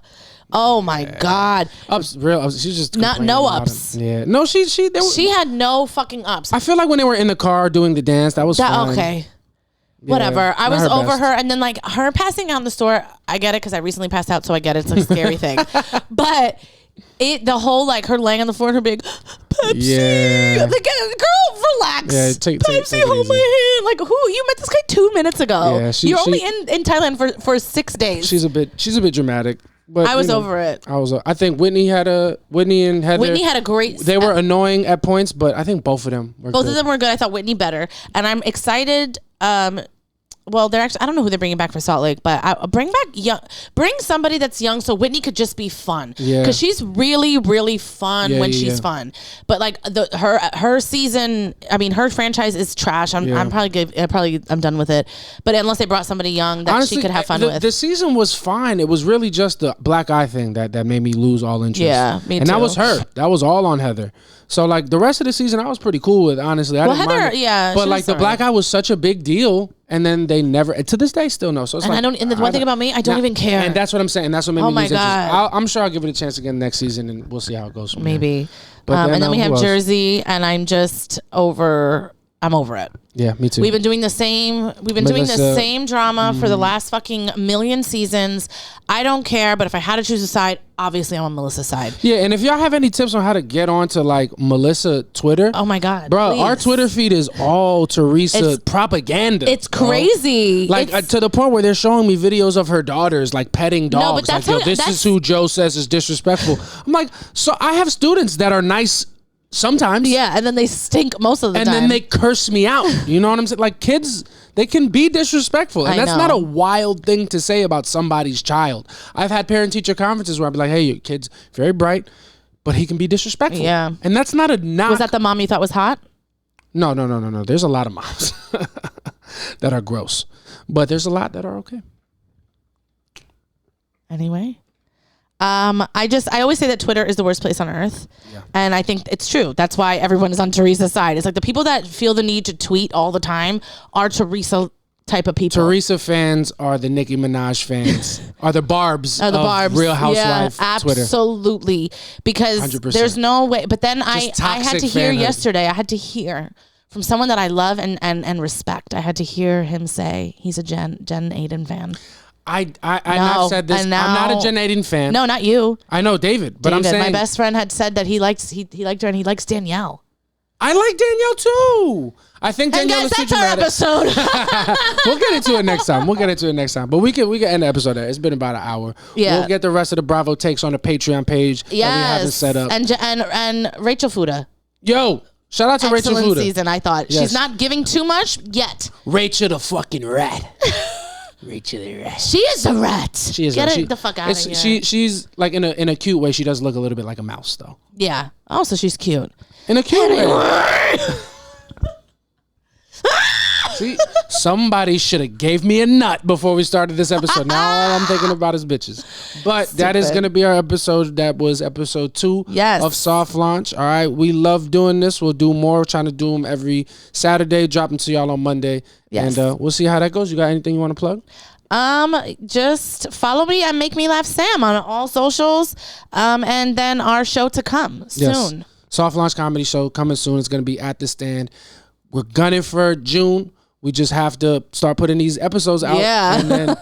Oh my God. Ups. She's just no ups. Yeah. No, she had no fucking ups. I feel like when they were in the car doing the dance, that was fine. Okay. Yeah, whatever. I was over her, and then like her passing out in the store. I get it because I recently passed out, so I get it. It's like a scary thing. But the whole like her laying on the floor and her big Pepsi. Yeah. Like, girl, relax. Yeah, Pepsi, hold my hand. Like, who? You met this guy 2 minutes ago. Yeah, you're only in Thailand for 6 days. She's a bit dramatic. But I was over it. I think Whitney and Heather. Whitney had a great. They were annoying at points, but I think both of them were. Both of them were good. I thought Whitney better, and I'm excited. Well, they're actually, I don't know who they're bringing back for Salt Lake, but bring somebody that's young so Whitney could just be fun. Yeah. Because she's really, really fun when she's fun. But like her season, I mean, her franchise is trash. I'm done with it. But unless they brought somebody young that honestly, she could have fun with. The season was fine. It was really just the black eye thing that made me lose all interest. Yeah, me too. And that was her. That was all on Heather. So like the rest of the season, I was pretty cool with. Honestly, I didn't mind it. But like the black eye was such a big deal, and then they never, to this day, still know. So it's and like, and the one thing about me, I don't even care. And that's what I'm saying. That's what made me lose interest. I'm sure I'll give it a chance again next season, and we'll see how it goes from maybe. But and then we have Jersey, and I'm over it. Yeah, me too. We've been doing the same drama for the last fucking million seasons. I don't care, but if I had to choose a side, obviously I'm on Melissa's side. Yeah, and if y'all have any tips on how to get onto like Melissa Twitter, oh my God, bro, our Twitter feed is all Teresa propaganda. It's crazy. Like to the point where they're showing me videos of her daughters like petting dogs. No, but that's like, this is who Joe says is disrespectful. I'm like, so I have students that are nice Sometimes. Yeah, and then they stink most of the time. And then they curse me out. You know what I'm saying? Like, kids, they can be disrespectful. And that's not a wild thing to say about somebody's child. I've had parent-teacher conferences where I'd be like, hey, your kid's very bright, but he can be disrespectful. Yeah. And that's not a knock. Was that the mom you thought was hot? No. There's a lot of moms that are gross. But there's a lot that are okay. Anyway. I always say that Twitter is the worst place on earth. Yeah. And I think it's true. That's why everyone is on Teresa's side. It's like the people that feel the need to tweet all the time are Teresa type of people. Teresa fans are the Nicki Minaj fans, are the Barbs of Real Housewife Twitter. Absolutely. Because 100%. There's no way. But then I had to hear yesterday, I had to hear from someone that I love and respect. I had to hear him say he's a Jen Aiden fan. I've said this. I'm not a Jen Aiden fan. No, not you. I know David, but I'm saying my best friend had said that he liked her and he likes Danielle. I like Danielle too. I think Danielle is too dramatic. That's our episode. We'll get into it next time. But we can end the episode there. It's been about an hour. Yeah. We'll get the rest of the Bravo takes on the Patreon page that we haven't set up. And Rachel Fuda. Yo. Shout out to Rachel Fuda. Excellent season, I thought. Yes. She's not giving too much yet. Rachel the fucking rat. Rachel the rat. She is a rat. She is. Get the fuck out of here. She's like in a cute way. She does look a little bit like a mouse though. Yeah. Oh, so she's cute. In a cute way. See, somebody should have gave me a nut before we started this episode. Now all I'm thinking about is bitches. But that is going to be our episode. That was episode 2 of Soft Launch. All right. We love doing this. We'll do more. We're trying to do them every Saturday. Drop them to y'all on Monday. Yes. And we'll see how that goes. You got anything you want to plug? Just follow me at Make Me Laugh Sam on all socials. And then our show to come soon. Yes. Soft Launch Comedy Show coming soon. It's going to be at the Stand. We're gunning for June. We just have to start putting these episodes out. Yeah. And then,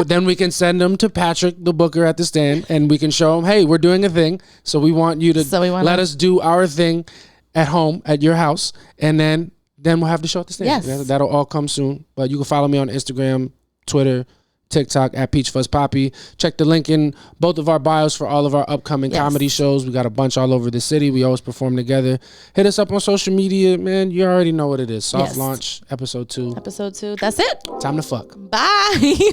then we can send them to Patrick, the booker at the Stand, and we can show him, hey, we're doing a thing. So we want you to let us do our thing at home, at your house. And then we'll have the show at the Stand. Yes. That'll all come soon. But you can follow me on Instagram, Twitter, TikTok at Peach Fuzz Poppy. Check the link in both of our bios for all of our upcoming comedy shows. We got a bunch all over the city. We always perform together. Hit us up on social media, man. You already know what it is. Soft Launch, episode 2. Episode 2. That's it. Time to fuck. Bye.